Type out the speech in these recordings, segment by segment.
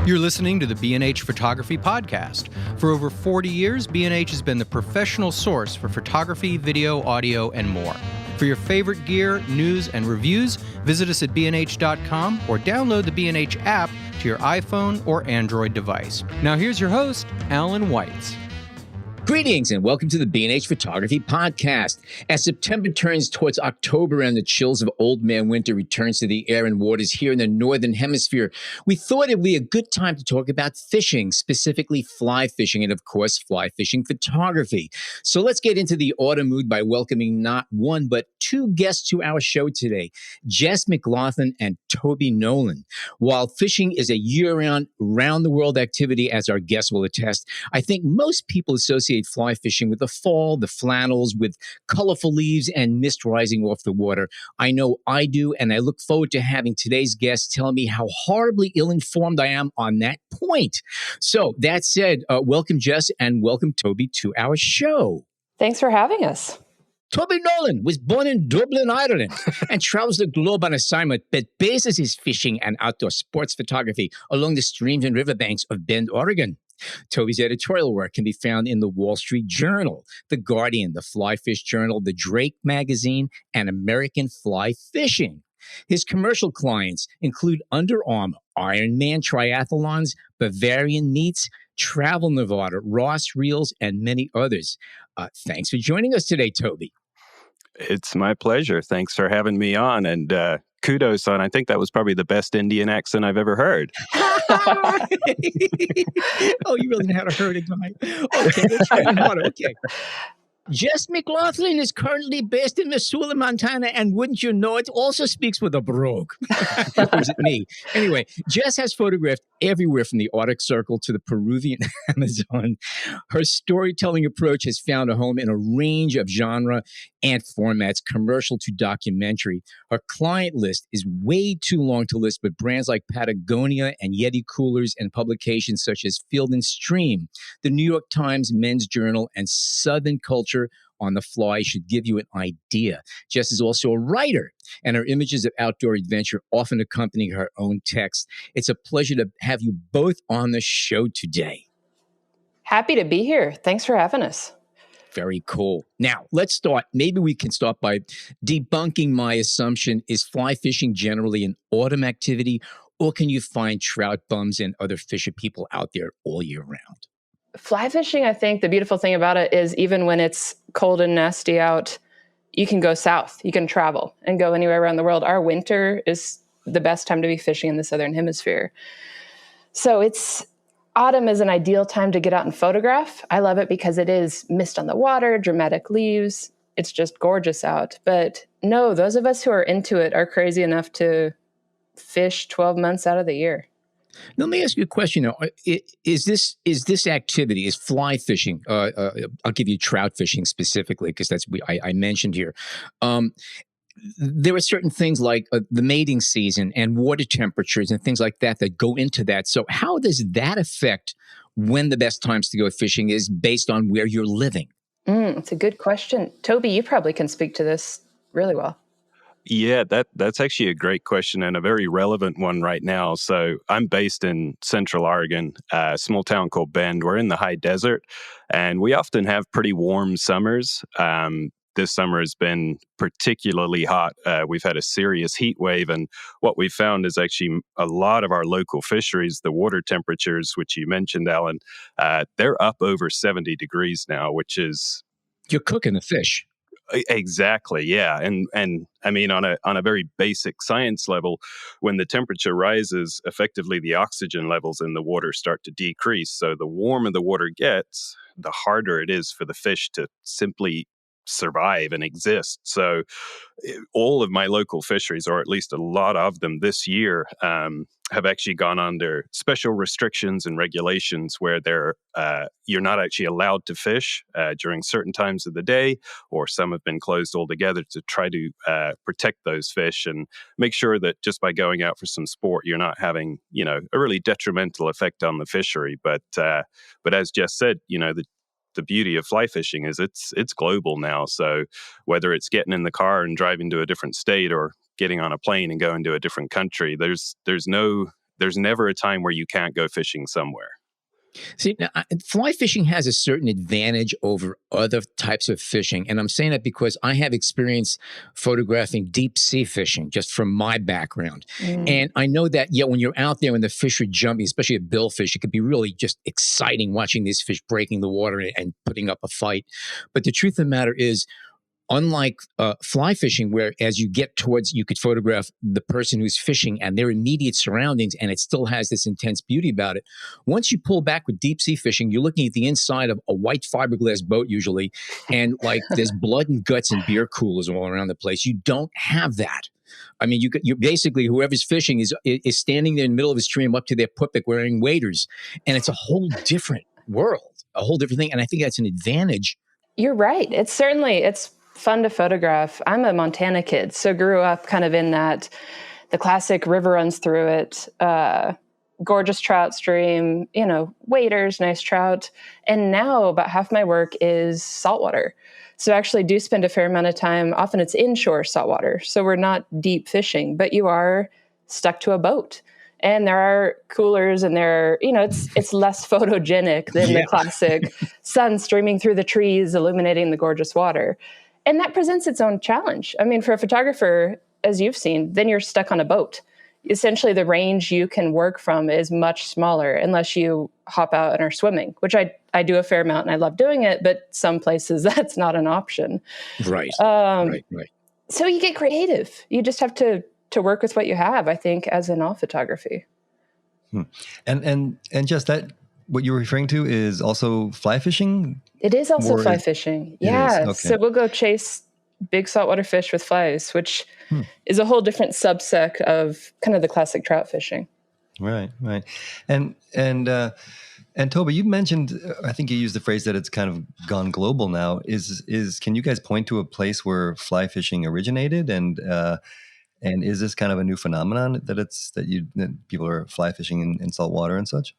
You're listening to the B&H Photography Podcast. For over 40 years, B&H has been the professional source for photography, video, audio, and more. For your favorite gear, news, and reviews, visit us at bnh.com or download the B&H app to your iPhone or Android device. Now here's your host, Alan Weitz. Greetings and welcome to the B&H Photography Podcast. As September turns towards October and the chills of old man winter returns to the air and waters here in the Northern Hemisphere, we thought it would be a good time to talk about fishing, specifically fly fishing and, of course, fly fishing photography. So let's get into the autumn mood by welcoming not one, but two guests to our show today, Jess McGlothlin and Toby Nolan. While fishing is a year-round, round-the-world activity, as our guests will attest, I think most people associate fly fishing with the fall, the flannels, with colorful leaves and mist rising off the water. I know I do, and I look forward to having today's guests tell me how horribly ill-informed I am on that point. So that said, welcome Jess and welcome Toby to our show. Thanks for having us. Toby Nolan was born in Dublin, Ireland, and travels the globe on assignment, but bases his fishing and outdoor sports photography along the streams and riverbanks of Bend, Oregon. Toby's editorial work can be found in the Wall Street Journal, The Guardian, the FlyFish Journal, the Drake Magazine, and American Fly Fishing. His commercial clients include Under Armour, Ironman Triathlons, Bavarian Meats, Travel Nevada, Ross Reels, and many others. Thanks for joining us today, Toby. It's my pleasure. Thanks for having me on. And kudos on, I think that was probably the best Indian accent I've ever heard. Oh, you really know how to hurt a guy. Okay, let's try harder. Okay. Jess McGlothlin is currently based in Missoula, Montana, and wouldn't you know it, also speaks with a brogue. Or is it me? Anyway, Jess has photographed everywhere from the Arctic Circle to the Peruvian Amazon. Her storytelling approach has found a home in a range of genre and formats, commercial to documentary. Her client list is way too long to list, but brands like Patagonia and Yeti coolers and publications such as Field and Stream, the New York Times Men's Journal, and Southern Culture on the Fly should give you an idea. Jess is also a writer, and her images of outdoor adventure often accompany her own text. It's a pleasure to have you both on the show today. Happy to be here. Thanks for having us. Very cool. Now, let's start. Maybe we can start by debunking my assumption. Is fly fishing generally an autumn activity, or can you find trout bums and other fisher people out there all year round? Fly fishing, I think the beautiful thing about it is even when it's cold and nasty out, you can go south. You can travel and go anywhere around the world. Our winter is the best time to be fishing in the Southern Hemisphere. So autumn is an ideal time to get out and photograph. I love it because it is mist on the water, dramatic leaves. It's just gorgeous out. But no, those of us who are into it are crazy enough to fish 12 months out of the year. Now, let me ask you a question. Now, is this activity, is fly fishing, I'll give you trout fishing specifically because that's what I mentioned here. There are certain things like the mating season and water temperatures and things like that go into that. So how does that affect when the best times to go fishing is based on where you're living? It's a good question. Toby, you probably can speak to this really well. Yeah, that's actually a great question and a very relevant one right now. So I'm based in Central Oregon, a small town called Bend. We're in the high desert, and we often have pretty warm summers. This summer has been particularly hot. We've had a serious heat wave, and what we've found is actually a lot of our local fisheries, the water temperatures, which you mentioned, Alan, they're up over 70 degrees now, which is... You're cooking the fish. Exactly, yeah. And I mean, on a very basic science level, when the temperature rises, effectively the oxygen levels in the water start to decrease. So the warmer the water gets, the harder it is for the fish to simply survive and exist. So all of my local fisheries, or at least a lot of them this year, have actually gone under special restrictions and regulations where you're not actually allowed to fish during certain times of the day, or some have been closed altogether to try to protect those fish and make sure that just by going out for some sport, you're not having, a really detrimental effect on the fishery. But as Jess said, the beauty of fly fishing is it's global now. So whether it's getting in the car and driving to a different state or getting on a plane and going to a different country, there's no there's never a time where you can't go fishing somewhere. See, now, fly fishing has a certain advantage over other types of fishing. And I'm saying that because I have experience photographing deep sea fishing just from my background. And I know that, when you're out there and the fish are jumping, especially a billfish, it could be really just exciting watching these fish breaking the water and putting up a fight. But the truth of the matter is, unlike fly fishing, where as you get towards, you could photograph the person who's fishing and their immediate surroundings, and it still has this intense beauty about it. Once you pull back with deep sea fishing, you're looking at the inside of a white fiberglass boat usually, and like there's blood and guts and beer coolers all around the place. You don't have that. I mean, you basically, whoever's fishing is standing there in the middle of a stream up to their pupik wearing waders, and it's a whole different world, a whole different thing. And I think that's an advantage. You're right. It's fun to photograph. I'm a Montana kid, so grew up kind of in that, the classic river runs through it, gorgeous trout stream, waders, nice trout. And now about half my work is saltwater. So I actually do spend a fair amount of time, often it's inshore saltwater. So we're not deep fishing, but you are stuck to a boat. And there are coolers and it's less photogenic than the classic sun streaming through the trees, illuminating the gorgeous water. And that presents its own challenge. I mean, for a photographer, as you've seen, then you're stuck on a boat. Essentially, the range you can work from is much smaller unless you hop out and are swimming, which I do a fair amount and I love doing it, but some places that's not an option. Right. Right. So you get creative. You just have to work with what you have, I think, as in all photography. And just that, what you're referring to is also fly fishing? It is also fly fishing. Yeah. Okay. So we'll go chase big saltwater fish with flies, which is a whole different subset of kind of the classic trout fishing. Right. And Toby, you mentioned, I think you used the phrase that it's kind of gone global now. Can you guys point to a place where fly fishing originated, and is this kind of a new phenomenon that people are fly fishing in salt water and such?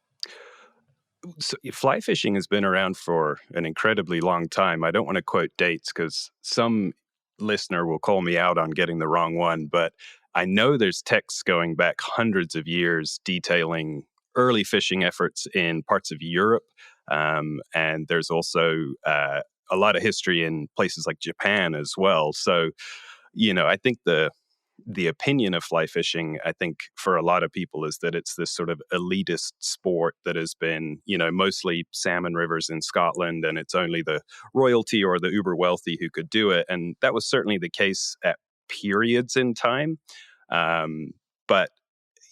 So fly fishing has been around for an incredibly long time. I don't want to quote dates because some listener will call me out on getting the wrong one, but I know there's texts going back hundreds of years detailing early fishing efforts in parts of Europe. And there's also a lot of history in places like Japan as well. So, I think the opinion of fly fishing, I think for a lot of people, is that it's this sort of elitist sport that has been, mostly salmon rivers in Scotland, and it's only the royalty or the uber wealthy who could do it. And that was certainly the case at periods in time. But,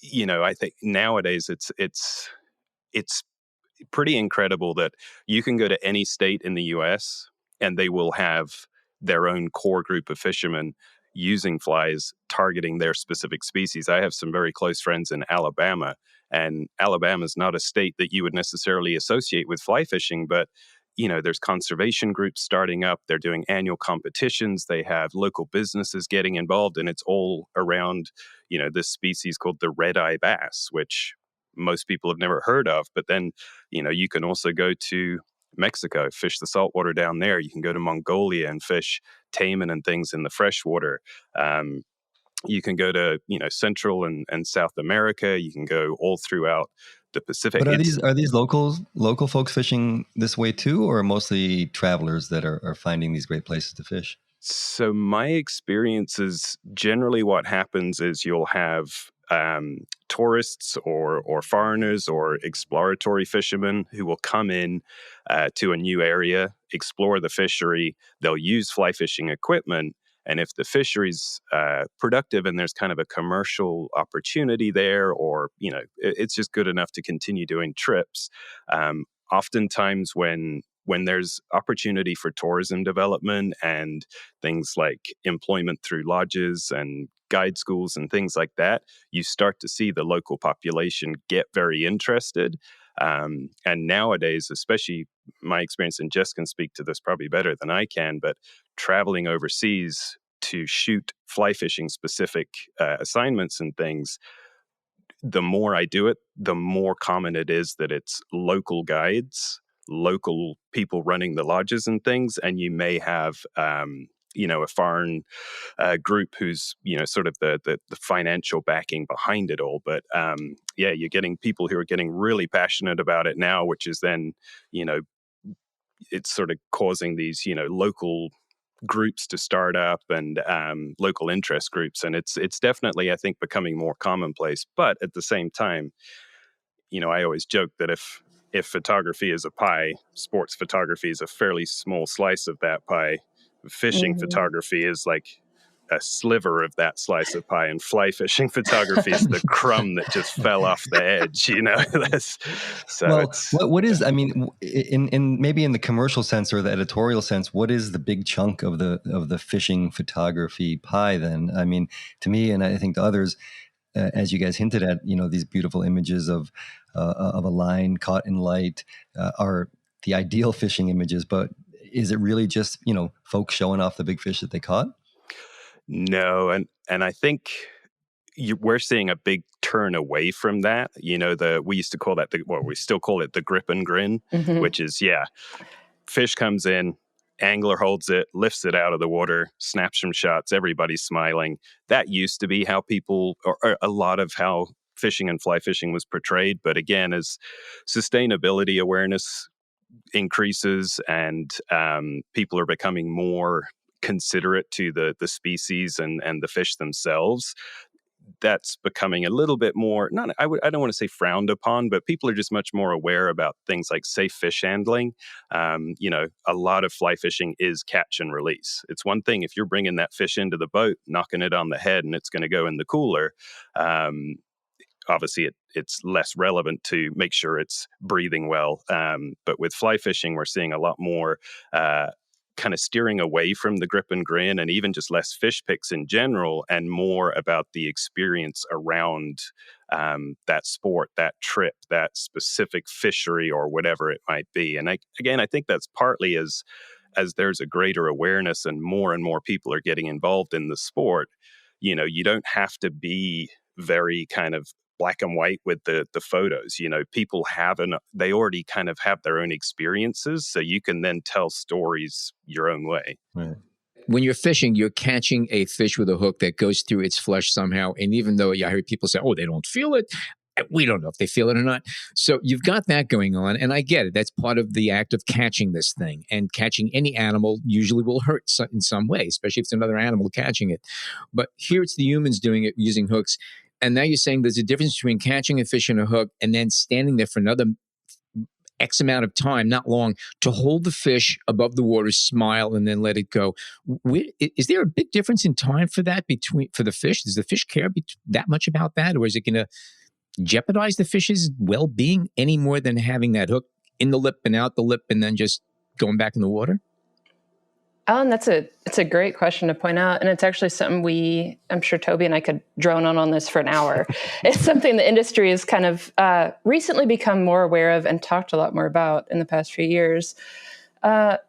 I think nowadays it's pretty incredible that you can go to any state in the US and they will have their own core group of fishermen using flies targeting their specific species. I have some very close friends in Alabama, and Alabama is not a state that you would necessarily associate with fly fishing, but there's conservation groups starting up. They're doing annual competitions. They have local businesses getting involved, and it's all around, this species called the red-eye bass, which most people have never heard of. But then, you can also go to Mexico, fish the saltwater down there. You can go to Mongolia and fish taimen and things in the freshwater. You can go to Central and South America. You can go all throughout the Pacific. But are these local folks fishing this way too, or mostly travelers that are finding these great places to fish? So my experience is generally what happens is you'll have tourists or foreigners or exploratory fishermen who will come in to a new area, explore the fishery. They'll use fly fishing equipment. And if the fishery's productive and there's kind of a commercial opportunity there, or, it's just good enough to continue doing trips, oftentimes when there's opportunity for tourism development and things like employment through lodges and guide schools and things like that, you start to see the local population get very interested. And nowadays, especially my experience, and Jess can speak to this probably better than I can, but traveling overseas to shoot fly fishing specific assignments and things, the more I do it, the more common it is that it's local guides, local people running the lodges and things. And you may have, a foreign group who's, sort of the financial backing behind it all. But you're getting people who are getting really passionate about it now, which is then, it's sort of causing these, local groups to start up and local interest groups. And it's definitely, I think, becoming more commonplace. But at the same time, I always joke that if photography is a pie, sports photography is a fairly small slice of that pie. Fishing photography is like a sliver of that slice of pie, and fly fishing photography is the crumb that just fell off the edge. What is? I mean, in maybe in the commercial sense or the editorial sense, what is the big chunk of the fishing photography pie? Then, I mean, to me, and I think to others, as you guys hinted at, these beautiful images of a line caught in light are the ideal fishing images. But is it really just folks showing off the big fish that they caught? No, and I think we're seeing a big turn away from that. We used to call that we still call it the grip and grin, which is fish comes in, angler holds it, lifts it out of the water, snaps some shots, everybody's smiling. That used to be how people, or a lot of how fishing and fly fishing was portrayed. But again, as sustainability awareness increases and people are becoming more considerate to the species and the fish themselves, that's becoming a little bit more, I don't want to say frowned upon, but people are just much more aware about things like safe fish handling. A lot of fly fishing is catch and release. It's one thing if you're bringing that fish into the boat, knocking it on the head, and it's going to go in the cooler. Obviously, it's less relevant to make sure it's breathing well. But with fly fishing, we're seeing a lot more kind of steering away from the grip and grin, and even just less fish picks in general, and more about the experience around that sport, that trip, that specific fishery, or whatever it might be. And I think that's partly as there's a greater awareness and more people are getting involved in the sport. You don't have to be very kind of black and white with the photos. People they already kind of have their own experiences, so you can then tell stories your own way. Right. When you're fishing, you're catching a fish with a hook that goes through its flesh somehow. And even though I heard people say, they don't feel it, we don't know if they feel it or not. So you've got that going on. And I get it. That's part of the act of catching this thing. And catching any animal usually will hurt in some way, especially if it's another animal catching it. But here it's the humans doing it using hooks. And now you're saying there's a difference between catching a fish in a hook and then standing there for another X amount of time, not long, to hold the fish above the water, smile, and then let it go. Is there a big difference in time for that for the fish? Does the fish care that much about that? Or is it going to jeopardize the fish's well-being any more than having that hook in the lip and out the lip and then just going back in the water? Alan, it's a great question to point out. And it's actually something I'm sure Toby and I could drone on this for an hour. It's something the industry has kind of recently become more aware of and talked a lot more about in the past few years. The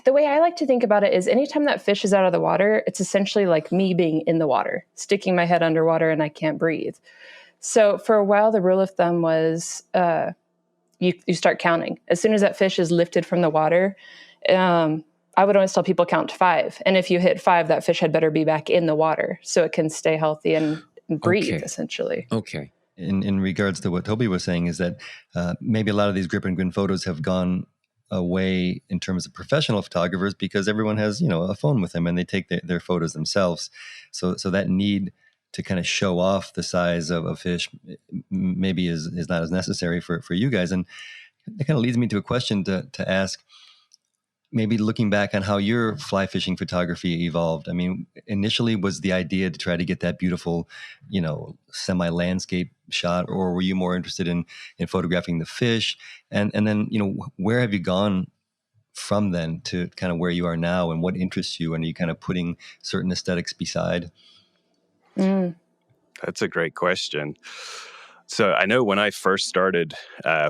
way I like to think about it is anytime that fish is out of the water, it's essentially like me being in the water, sticking my head underwater and I can't breathe. So for a while, the rule of thumb was you start counting. As soon as that fish is lifted from the water, I would always tell people count to 5. And if you hit 5, that fish had better be back in the water so it can stay healthy and breathe, essentially. Okay. In regards to what Toby was saying is that maybe a lot of these grip and grin photos have gone away in terms of professional photographers because everyone has, a phone with them and they take their photos themselves. So that need to kind of show off the size of a fish maybe is not as necessary for you guys. And it kind of leads me to a question to ask, maybe looking back on how your fly fishing photography evolved. I mean, initially was the idea to try to get that beautiful, semi-landscape shot, or were you more interested in photographing the fish? And then, where have you gone from then to kind of where you are now, and what interests you? And are you kind of putting certain aesthetics beside? That's a great question. So I know when I first started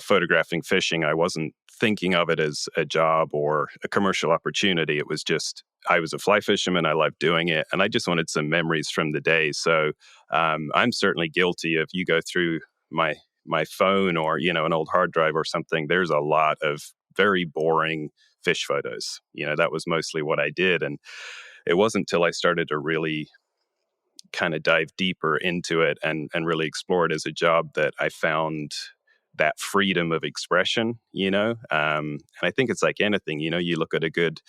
photographing fishing, I wasn't thinking of it as a job or a commercial opportunity. It was just, I was a fly fisherman. I loved doing it. And I just wanted some memories from the day. So I'm certainly guilty of, you go through my phone or, an old hard drive or something, there's a lot of very boring fish photos. That was mostly what I did. And it wasn't until I started to really kind of dive deeper into it and really explore it as a job that I found that freedom of expression, and I think it's like anything, you look at a good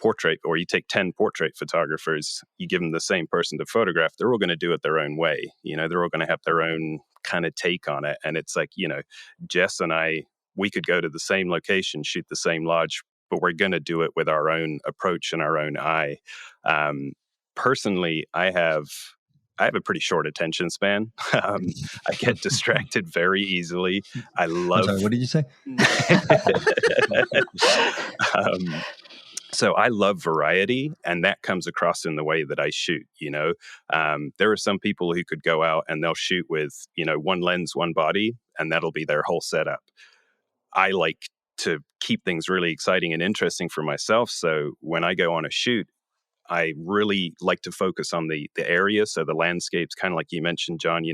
portrait, or you take 10 portrait photographers, you give them the same person to photograph, they're all going to do it their own way. They're all going to have their own kind of take on it. And it's like, Jess and I, we could go to the same location, shoot the same lodge, but we're going to do it with our own approach and our own eye. Personally, I have a pretty short attention span. I get distracted very easily. I love. I'm sorry, what did you say? So I love variety, and that comes across in the way that I shoot. There are some people who could go out and they'll shoot with, one lens, one body, and that'll be their whole setup. I like to keep things really exciting and interesting for myself. So when I go on a shoot, I really like to focus on the area. So the landscapes, kind of like you mentioned, John,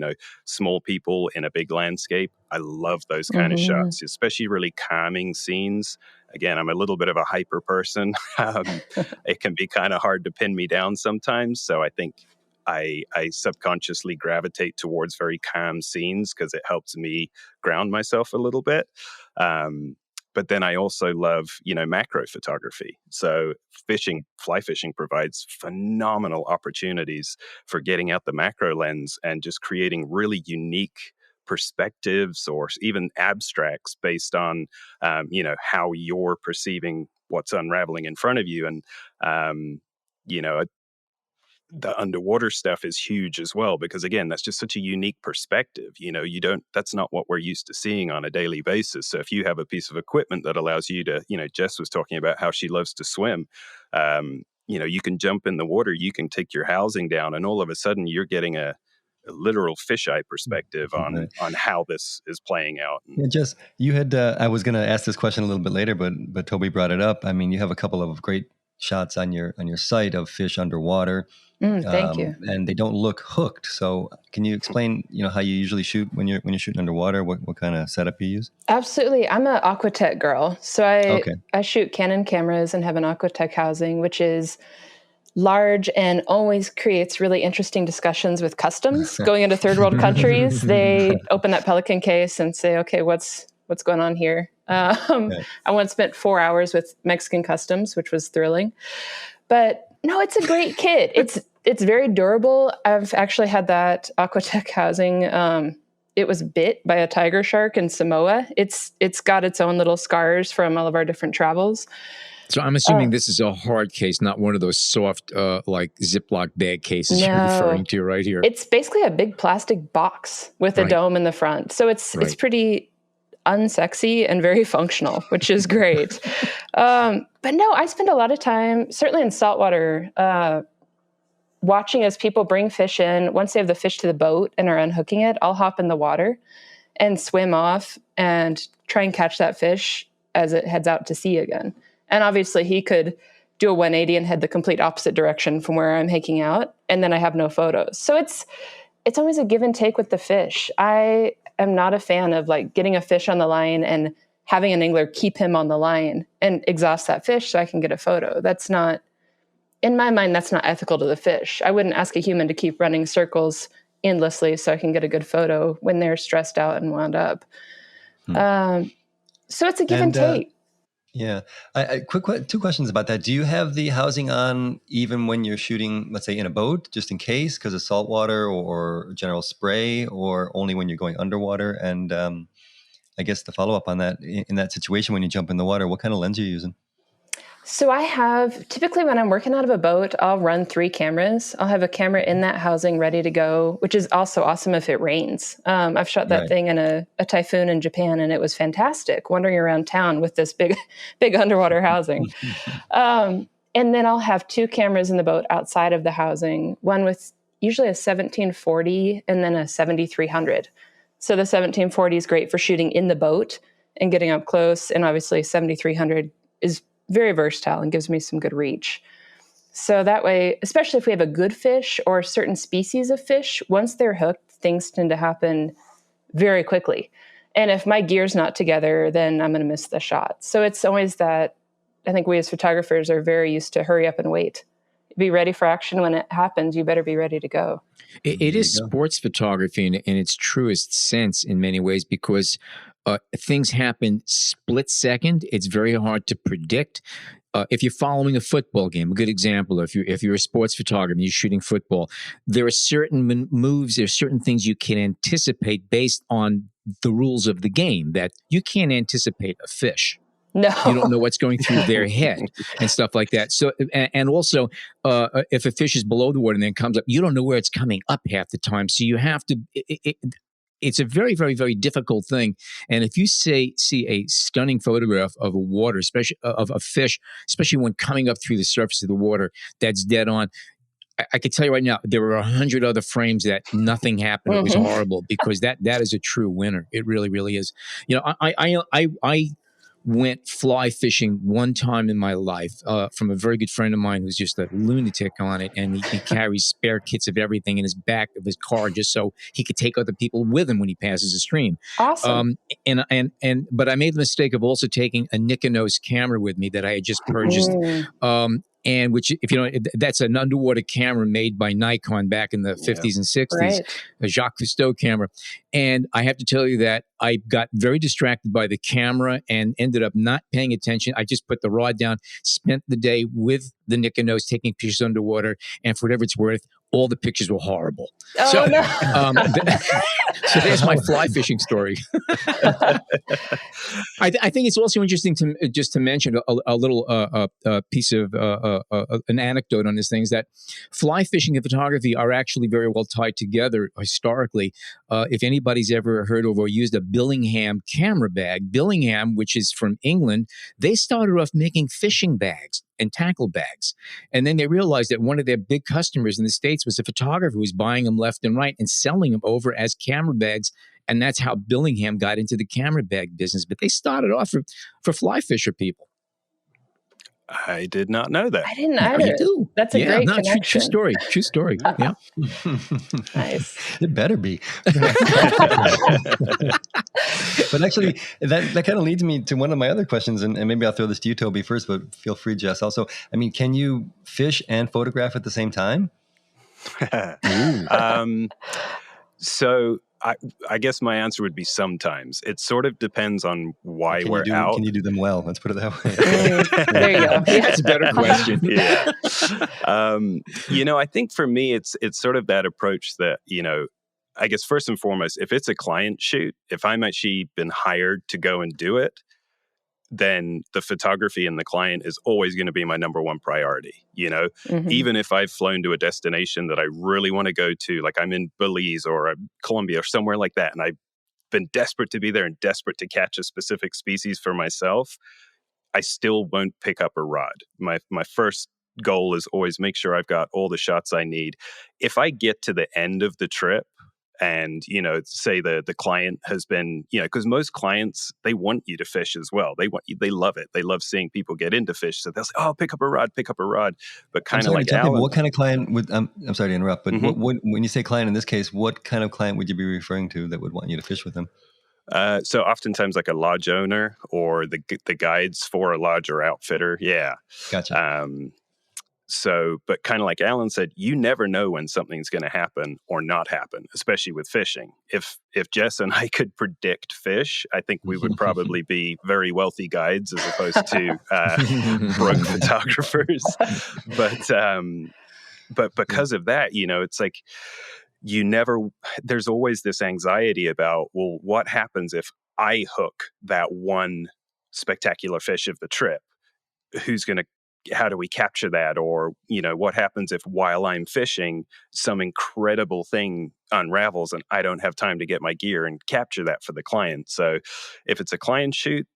small people in a big landscape. I love those kind of shots, especially really calming scenes. Again, I'm a little bit of a hyper person. It can be kind of hard to pin me down sometimes. So I think I subconsciously gravitate towards very calm scenes because it helps me ground myself a little bit. But then I also love, macro photography. So fly fishing provides phenomenal opportunities for getting out the macro lens and just creating really unique perspectives or even abstracts based on, how you're perceiving what's unraveling in front of you. And, the underwater stuff is huge as well, because again, that's just such a unique perspective. That's not what we're used to seeing on a daily basis. So if you have a piece of equipment that allows you to, Jess was talking about how she loves to swim. You can jump in the water, you can take your housing down, and all of a sudden you're getting a literal fisheye perspective on how this is playing out. Yeah, Jess, you had, I was going to ask this question a little bit later, but Toby brought it up. I mean, you have a couple of great shots on your site of fish underwater. Thank you. And they don't look hooked. So can you explain, how you usually shoot when you're shooting underwater? What kind of setup you use? Absolutely. I'm an Aquatech girl. So I shoot Canon cameras and have an Aquatech housing, which is large and always creates really interesting discussions with customs. Going into third world countries, they open that Pelican case and say, okay, what's going on here? I once spent 4 hours with Mexican customs, which was thrilling. But no, it's a great kit. It's very durable. I've actually had that Aquatech housing. It was bit by a tiger shark in Samoa. It's got its own little scars from all of our different travels. So I'm assuming this is a hard case, not one of those soft, like Ziploc bag cases you're referring to right here. It's basically a big plastic box with a dome in the front. So it's pretty unsexy and very functional, which is great. But no, I spend a lot of time, certainly in saltwater, watching as people bring fish in. Once they have the fish to the boat and are unhooking it, I'll hop in the water and swim off and try and catch that fish as it heads out to sea again. And obviously he could do a 180 and head the complete opposite direction from where I'm hiking out, and then I have no photos. So it's always a give and take with the fish. I am not a fan of like getting a fish on the line and having an angler keep him on the line and exhaust that fish so I can get a photo. That's not, in my mind, that's not ethical to the fish. I wouldn't ask a human to keep running circles endlessly so I can get a good photo when they're stressed out and wound up. So it's a give and take. Yeah. Quick two questions about that. Do you have the housing on even when you're shooting, let's say in a boat, just in case because of saltwater or general spray, or only when you're going underwater? And I guess the follow up on that, in that situation, when you jump in the water, what kind of lens are you using? So I have, typically when I'm working out of a boat, I'll run 3 cameras. I'll have a camera in that housing ready to go, which is also awesome if it rains. I've shot that thing in a typhoon in Japan, and it was fantastic wandering around town with this big underwater housing. And then I'll have 2 cameras in the boat outside of the housing, one with usually a 1740 and then a 7300. So the 1740 is great for shooting in the boat and getting up close. And obviously 7300 is very versatile and gives me some good reach. So that way, especially if we have a good fish or certain species of fish, once they're hooked, things tend to happen very quickly. And if my gear's not together, then I'm going to miss the shot. So it's always that. I think we as photographers are very used to hurry up and wait. Be ready for action when it happens. You better be ready to go. It is sports photography in its truest sense in many ways, because things happen split second. It's very hard to predict. If you're following a football game, a good example, if you're a sports photographer and you're shooting football, there are certain moves, there are certain things you can anticipate based on the rules of the game that you can't anticipate a fish. No. You don't know what's going through their head and stuff like that. So, and also, if a fish is below the water and then comes up, you don't know where it's coming up half the time. So you have to. It's a very, very, very difficult thing. And if you see a stunning photograph of a water, especially of a fish, especially when coming up through the surface of the water, that's dead on. I can tell you right now, there were 100 other frames that nothing happened. It was horrible, because that is a true winner. It really, really is. You know, I went fly fishing one time in my life from a very good friend of mine who's just a lunatic on it, and he carries spare kits of everything in his back of his car just so he could take other people with him when he passes a stream. Awesome. But I made the mistake of also taking a Nikonos camera with me that I had just purchased. And which, if you know, that's an underwater camera made by Nikon back in the 50s and 60s, right. A Jacques Cousteau camera. And I have to tell you that I got very distracted by the camera and ended up not paying attention. I just put the rod down, spent the day with the Nikonos taking pictures underwater, and for whatever it's worth, all the pictures were horrible. Oh, so, no. So there's my fly fishing story. I think it's also interesting to mention a little piece of an anecdote on this thing, is that fly fishing and photography are actually very well tied together historically. If anybody's ever heard of or used a Billingham camera bag, Billingham, which is from England, they started off making fishing bags and tackle bags. And then they realized that one of their big customers in the States was a photographer who was buying them left and right and selling them over as camera bags. And that's how Billingham got into the camera bag business. But they started off for fly fisher people. I did not know that. I didn't either. You do. That's a great connection. True story. True story. Yeah. Nice. It better be. But actually, that kind of leads me to one of my other questions, and maybe I'll throw this to you, Toby, first, but feel free, Jess, also. I mean, can you fish and photograph at the same time? So I guess my answer would be sometimes. It sort of depends on why we're out. Can you do them well? Let's put it that way. There you go. That's a better question. Yeah. I think for me, it's sort of that approach that, I guess first and foremost, if it's a client shoot, if I'm actually been hired to go and do it, then the photography and the client is always going to be my number one priority. Even if I've flown to a destination that I really want to go to, like I'm in Belize or Colombia or somewhere like that, and I've been desperate to be there and desperate to catch a specific species for myself, I still won't pick up a rod. My first goal is always make sure I've got all the shots I need. If I get to the end of the trip, and, say the client has been, because most clients, they want you to fish as well. They love it. They love seeing people get into fish. So they'll say, oh, pick up a rod. But kind of like Alan. What kind of client would, I'm sorry to interrupt, but when you say client in this case, what kind of client would you be referring to that would want you to fish with them? So oftentimes like a lodge owner or the guides for a lodge or outfitter. Yeah. Gotcha. But kind of like Alan said, you never know when something's going to happen or not happen, especially with fishing. If Jess and I could predict fish, I think we would probably be very wealthy guides as opposed to broke photographers. But because of that, it's like there's always this anxiety about, well, what happens if I hook that one spectacular fish of the trip? How do we capture that? Or, what happens if while I'm fishing, some incredible thing unravels and I don't have time to get my gear and capture that for the client? So if it's a client shoot,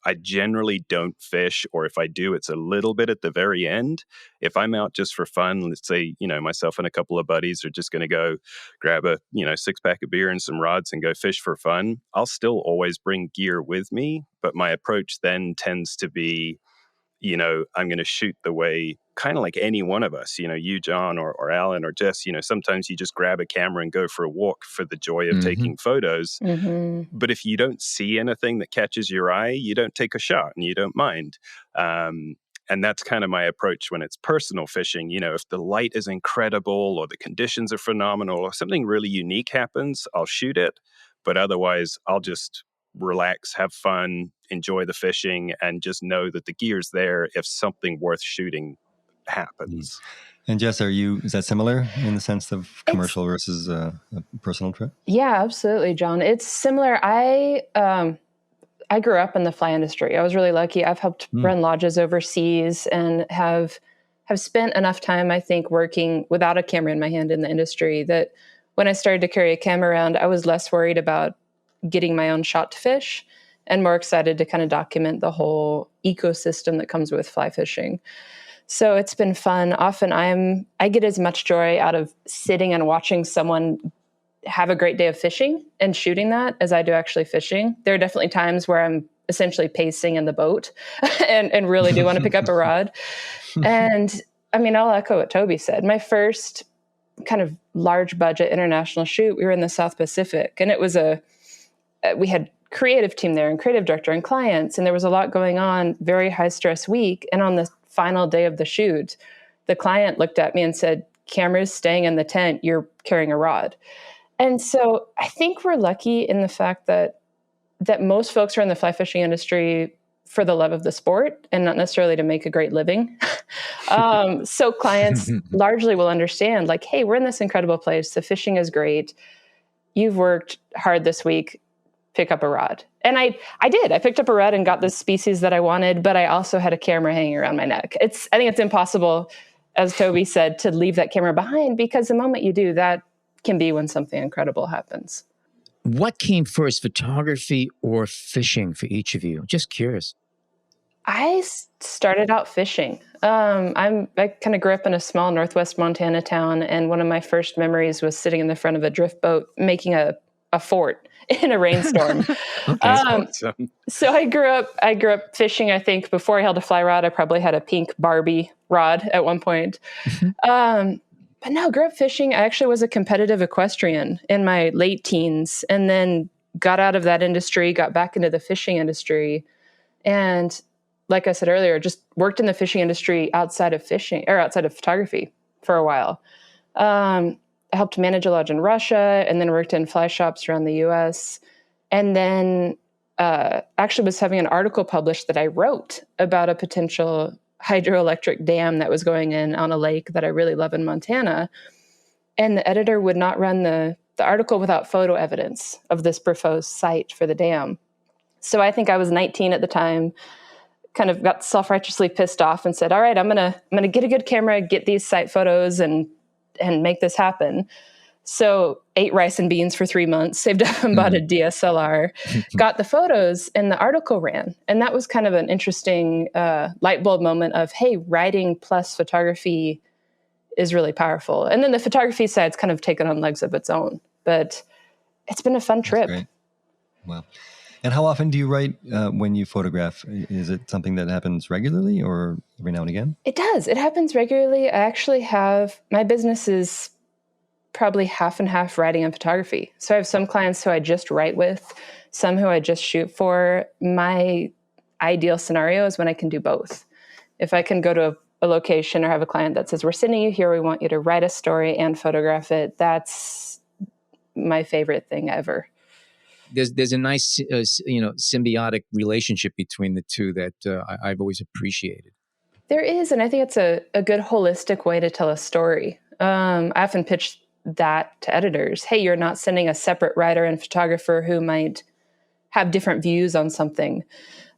I generally don't fish, or if I do, it's a little bit at the very end. If I'm out just for fun, let's say, myself and a couple of buddies are just going to go grab a, 6-pack of beer and some rods and go fish for fun, I'll still always bring gear with me. But my approach then tends to be, I'm going to shoot the way kind of like any one of us, you, John, or Alan, or Jess, sometimes you just grab a camera and go for a walk for the joy of taking photos. Mm-hmm. But if you don't see anything that catches your eye, you don't take a shot and you don't mind. And that's kind of my approach when it's personal fishing. If the light is incredible or the conditions are phenomenal or something really unique happens, I'll shoot it. But otherwise, I'll just relax, have fun, enjoy the fishing, and just know that the gear's there if something worth shooting happens. And Jess, is that similar in the sense of commercial versus a personal trip? Yeah, absolutely, John. It's similar. I grew up in the fly industry. I was really lucky. I've helped run lodges overseas and have spent enough time, I think, working without a camera in my hand in the industry that when I started to carry a camera around, I was less worried about getting my own shot to fish and more excited to kind of document the whole ecosystem that comes with fly fishing. So it's been fun. Often I get as much joy out of sitting and watching someone have a great day of fishing and shooting that as I do actually fishing. There are definitely times where I'm essentially pacing in the boat and really do want to pick up a rod. And I mean, I'll echo what Toby said. My first kind of large budget international shoot, we were in the South Pacific, and it was we had creative team there and creative director and clients, and there was a lot going on, very high stress week. And on the final day of the shoot, the client looked at me and said, "Camera's staying in the tent, you're carrying a rod." And so I think we're lucky in the fact that most folks are in the fly fishing industry for the love of the sport and not necessarily to make a great living. So clients largely will understand, like, hey, we're in this incredible place. The fishing is great. You've worked hard this week. Pick up a rod. And I did. I picked up a rod and got the species that I wanted, but I also had a camera hanging around my neck. I think it's impossible, as Toby said, to leave that camera behind, because the moment you do, that can be when something incredible happens. What came first, photography or fishing for each of you? Just curious. I started out fishing. I kind of grew up in a small Northwest Montana town, and one of my first memories was sitting in the front of a drift boat making a fort in a rainstorm. Awesome. So I grew up fishing. I think before I held a fly rod, I probably had a pink Barbie rod at one point. But no, grew up fishing. I actually was a competitive equestrian in my late teens, and then got out of that industry, got back into the fishing industry. And like I said earlier, just worked in the fishing industry outside of fishing or outside of photography for a while. I helped manage a lodge in Russia, and then worked in fly shops around the US. And then actually was having an article published that I wrote about a potential hydroelectric dam that was going in on a lake that I really love in Montana. And the editor would not run the article without photo evidence of this proposed site for the dam. So I think I was 19 at the time, kind of got self-righteously pissed off and said, all right, I'm gonna get a good camera, get these site photos and make this happen. So ate rice and beans for 3 months, saved up and bought a DSLR, got the photos, and the article ran. And that was kind of an interesting light bulb moment of, hey, writing plus photography is really powerful. And then the photography side's kind of taken on legs of its own. But it's been a fun trip. That's great. Wow. And how often do you write when you photograph? Is it something that happens regularly or every now and again? It does. It happens regularly. I actually have, my business is probably half and half writing and photography. So I have some clients who I just write with, some who I just shoot for. My ideal scenario is when I can do both. If I can go to a location or have a client that says, we're sending you here, we want you to write a story and photograph it, that's my favorite thing ever. There's a nice, symbiotic relationship between the two that I've always appreciated. There is, and I think it's a good holistic way to tell a story. I often pitch that to editors. Hey, you're not sending a separate writer and photographer who might have different views on something.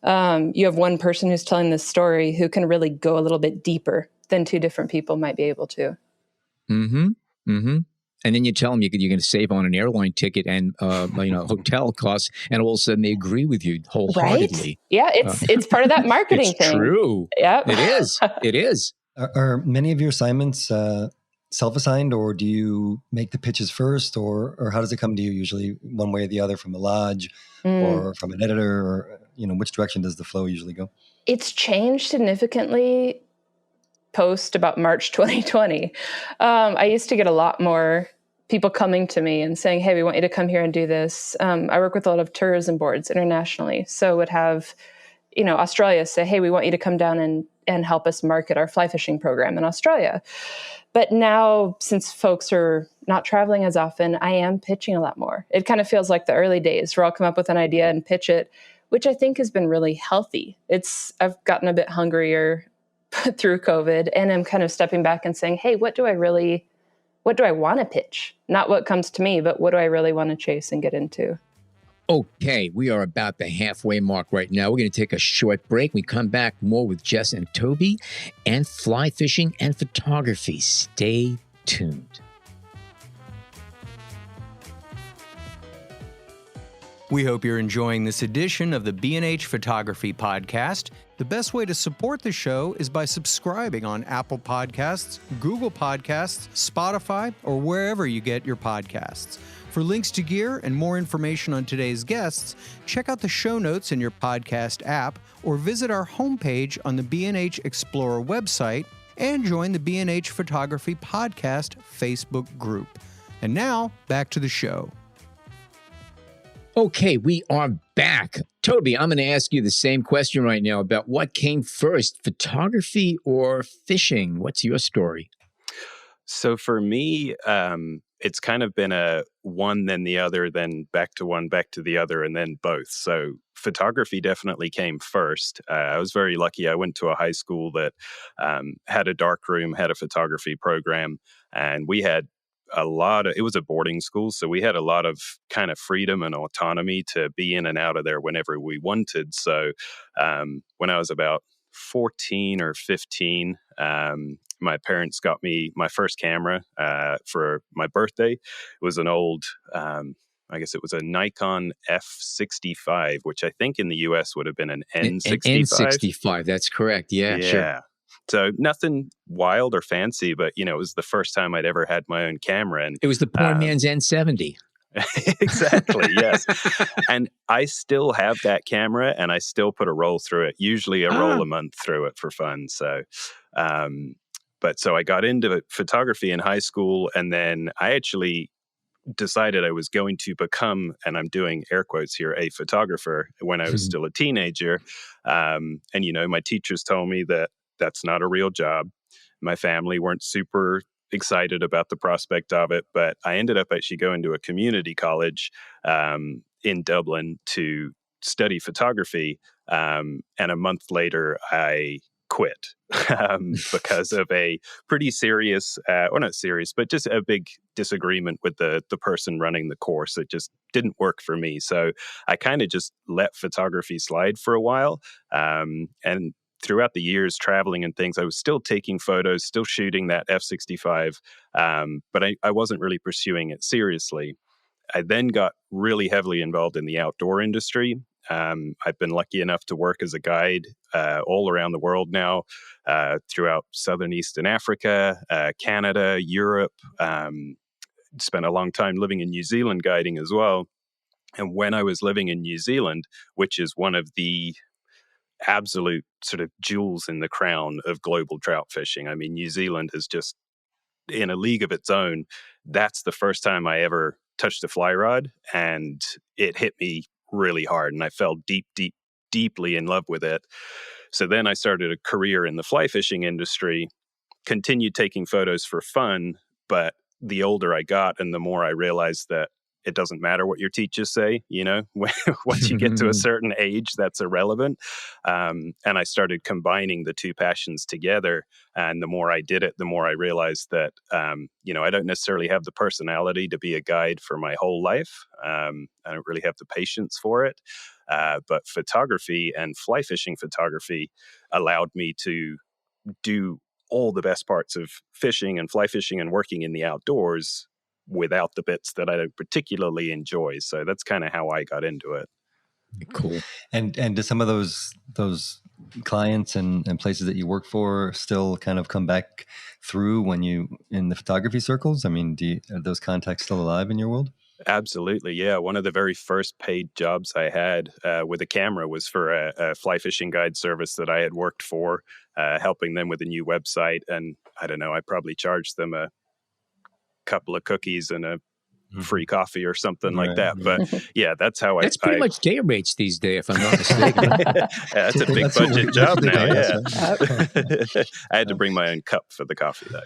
You have one person who's telling this story who can really go a little bit deeper than two different people might be able to. Mm-hmm. Mm-hmm. And then you tell them you're going to save on an airline ticket and hotel costs, and all of a sudden they agree with you wholeheartedly. Right? Yeah, it's part of that marketing thing. True. Yeah, it is. It is. Are many of your assignments self-assigned, or do you make the pitches first, or how does it come to you usually, one way or the other, from the lodge or from an editor? Or which direction does the flow usually go? It's changed significantly post about March 2020. I used to get a lot more people coming to me and saying, hey, we want you to come here and do this. I work with a lot of tourism boards internationally. So would have, Australia say, hey, we want you to come down and help us market our fly fishing program in Australia. But now, since folks are not traveling as often, I am pitching a lot more. It kind of feels like the early days where I'll come up with an idea and pitch it, which I think has been really healthy. I've gotten a bit hungrier through COVID, and I'm kind of stepping back and saying, hey, what do I want to pitch? Not what comes to me, but what do I really want to chase and get into? Okay, we are about the halfway mark right now. We're going to take a short break. We come back more with Jess and Toby and fly fishing and photography. Stay tuned. We hope you're enjoying this edition of the B&H Photography Podcast. The best way to support the show is by subscribing on Apple Podcasts, Google Podcasts, Spotify, or wherever you get your podcasts. For links to gear and more information on today's guests, check out the show notes in your podcast app or visit our homepage on the B&H Explorer website and join the B&H Photography Podcast Facebook group. And now, back to the show. Okay, we are back. Toby, I'm going to ask you the same question right now about what came first, photography or fishing? What's your story? So for me, it's kind of been a one, then the other, then back to one, back to the other, and then both. So photography definitely came first. I was very lucky. I went to a high school that had a dark room, had a photography program, and we had it was a boarding school, so we had a lot of kind of freedom and autonomy to be in and out of there whenever we wanted. So when I was about 14 or 15, my parents got me my first camera for my birthday. It was an old, I guess it was a Nikon F65, which I think in the US would have been an N65. An N65, that's correct. Yeah, sure. So nothing wild or fancy, but, it was the first time I'd ever had my own camera. And it was the poor man's N70. Exactly, yes. And I still have that camera, and I still put a roll through it, usually a roll a month through it for fun. So, so I got into photography in high school, and then I actually decided I was going to become, and I'm doing air quotes here, a photographer when I was still a teenager. And, my teachers told me that that's not a real job. My family weren't super excited about the prospect of it, but I ended up actually going to a community college in Dublin to study photography. And a month later, I quit because of a pretty serious, or not serious, but just a big disagreement with the person running the course. It just didn't work for me. So I kind of just let photography slide for a while. And throughout the years traveling and things, I was still taking photos, still shooting that F65, but I wasn't really pursuing it seriously. I then got really heavily involved in the outdoor industry. I've been lucky enough to work as a guide all around the world now, throughout Southern Eastern Africa, Canada, Europe. Spent a long time living in New Zealand guiding as well. And when I was living in New Zealand, which is one of the absolute sort of jewels in the crown of global trout fishing. I mean, New Zealand is just in a league of its own. That's the first time I ever touched a fly rod, and it hit me really hard, and I fell deeply in love with it. So then I started a career in the fly fishing industry, continued taking photos for fun, but the older I got and the more I realized that it doesn't matter what your teachers say, once you get to a certain age, that's irrelevant. And I started combining the two passions together. And the more I did it, the more I realized that, I don't necessarily have the personality to be a guide for my whole life. I don't really have the patience for it. But photography and fly fishing photography allowed me to do all the best parts of fishing and fly fishing and working in the outdoors without the bits that I don't particularly enjoy. So that's kind of how I got into it. Cool. And do some of those clients and places that you work for still kind of come back through when you in the photography circles? I mean, are those contacts still alive in your world? Absolutely. Yeah. One of the very first paid jobs I had with a camera was for a fly fishing guide service that I had worked for, helping them with a new website. And I don't know, I probably charged them a couple of cookies and a free coffee or something like that. But yeah, that's how That's pretty much day rates these days, if I'm not mistaken. That's a big budget job now. Yeah. I had to bring my own cup for the coffee though.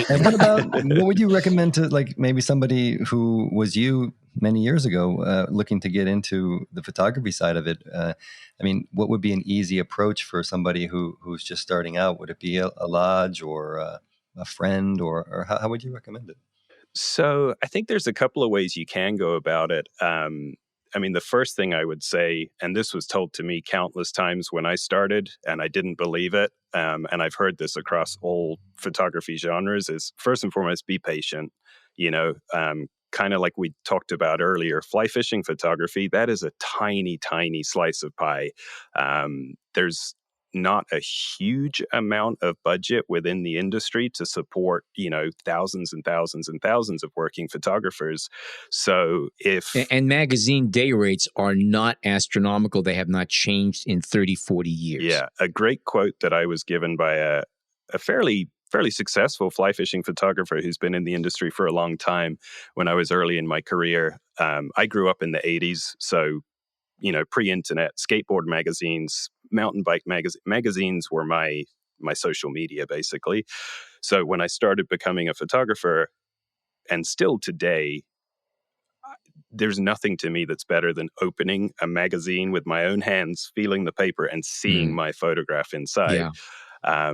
And what would you recommend to like maybe somebody who was you many years ago looking to get into the photography side of it? I mean, what would be an easy approach for somebody who's just starting out? Would it be a lodge or a friend, or how would you recommend it? So I think there's a couple of ways you can go about it. I mean, the first thing I would say, and this was told to me countless times when I started, and I didn't believe it, and I've heard this across all photography genres, is first and foremost, be patient. Kind of like we talked about earlier, fly fishing photography, that is a tiny, tiny slice of pie. There's not a huge amount of budget within the industry to support, thousands and thousands and thousands of working photographers. So and magazine day rates are not astronomical. They have not changed in 30, 40 years. Yeah. A great quote that I was given by a fairly successful fly fishing photographer who's been in the industry for a long time when I was early in my career. I grew up in the 80s. So, pre-internet, skateboard magazines, mountain bike magazines were my social media, basically. So when I started becoming a photographer, and still today, there's nothing to me that's better than opening a magazine with my own hands, feeling the paper and seeing my photograph inside. Yeah.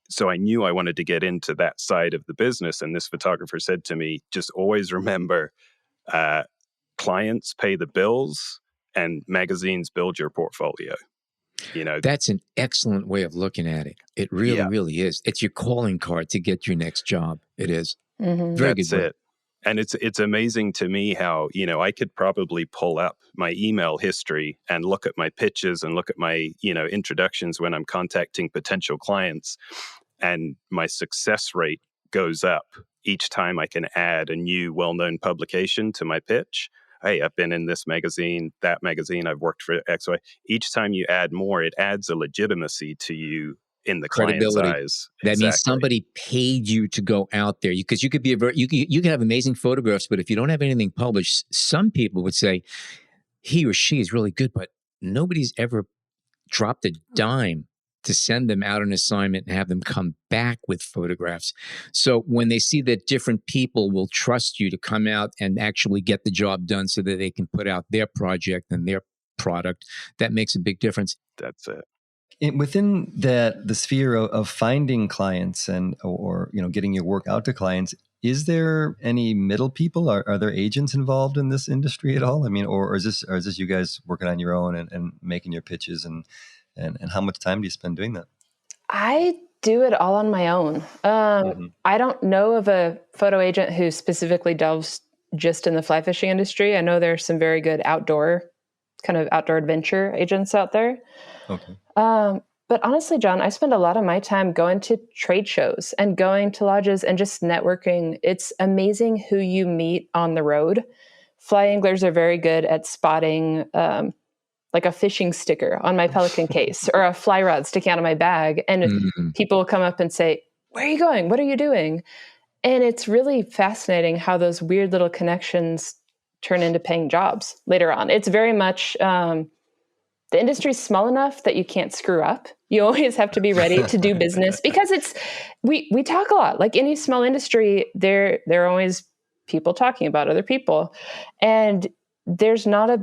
So I knew I wanted to get into that side of the business. And this photographer said to me, just always remember, clients pay the bills and magazines build your portfolio. That's an excellent way of looking at it. It really, really is. It's your calling card to get your next job. It is. Mm-hmm. Very That's good. It. And it's amazing to me how, I could probably pull up my email history and look at my pitches and look at my, introductions when I'm contacting potential clients. And my success rate goes up each time I can add a new well-known publication to my pitch. Hey, I've been in this magazine, that magazine, I've worked for XY. Each time you add more, it adds a legitimacy to you in the client's eyes. That means somebody paid you to go out there, because you could be you can have amazing photographs, but if you don't have anything published, some people would say he or she is really good, but nobody's ever dropped a dime to send them out on assignment and have them come back with photographs. So when they see that different people will trust you to come out and actually get the job done so that they can put out their project and their product, that makes a big difference. That's it. Within the sphere of finding clients or getting your work out to clients, is there any middle people? Are there agents involved in this industry at all? I mean, or is this you guys working on your own and making your pitches and how much time do you spend doing that? I do it all on my own. I don't know of a photo agent who specifically delves just in the fly fishing industry. I know there's some very good outdoor adventure agents out there. Okay. But honestly, John, I spend a lot of my time going to trade shows and going to lodges and just networking. It's amazing who you meet on the road. Fly anglers are very good at spotting like a fishing sticker on my Pelican case or a fly rod sticking out of my bag. And people will come up and say, "Where are you going? What are you doing?" And it's really fascinating how those weird little connections turn into paying jobs later on. It's very much, the industry's small enough that you can't screw up. You always have to be ready to do business because we talk a lot. Like any small industry, there are always people talking about other people. And there's not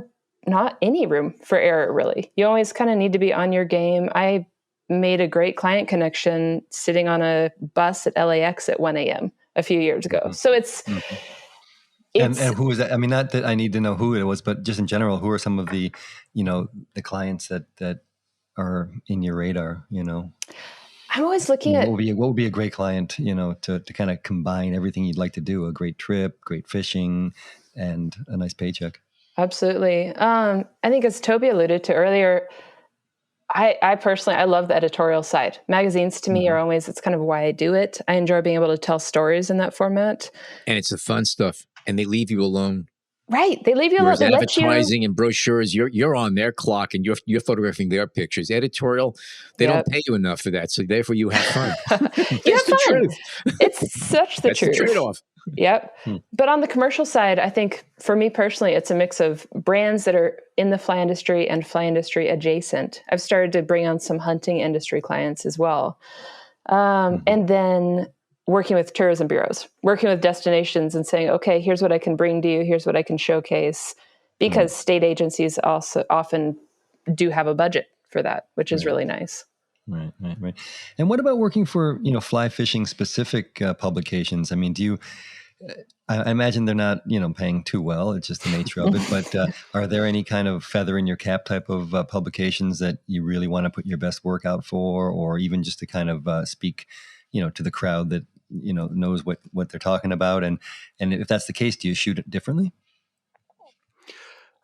any room for error, really. You always kind of need to be on your game. I made a great client connection sitting on a bus at LAX at 1 a.m. a few years ago. So it's and who is that? I mean, not that I need to know who it was, but just in general, who are some of the, the clients that are in your radar, I'm always looking at what would be a great client, to kind of combine everything you'd like to do: a great trip, great fishing, and a nice paycheck. Absolutely. I think as Toby alluded to earlier, I personally, I love the editorial side. Magazines to me are always, it's kind of why I do it. I enjoy being able to tell stories in that format. And it's the fun stuff. and they leave you alone. Right. They leave you alone. Whereas They let you. advertising and brochures, you're on their clock and you're photographing their pictures. Editorial, they don't pay you enough for that, so therefore you have fun. You have fun. Truth. It's such the That's truth. the trade-off. Yep. But on the commercial side, I think for me personally, it's a mix of brands that are in the fly industry and fly industry adjacent. I've started to bring on some hunting industry clients as well. And then working with tourism bureaus, working with destinations and saying, okay, here's what I can bring to you. Here's what I can showcase, because state agencies also often do have a budget for that, which is really nice. Right. And what about working for, fly fishing specific publications? I mean, do you, I imagine they're not, paying too well. It's just the nature of it. But are there any kind of feather in your cap type of publications that you really want to put your best work out for, or even just to kind of speak, to the crowd that, knows what they're talking about? And if that's the case, do you shoot it differently?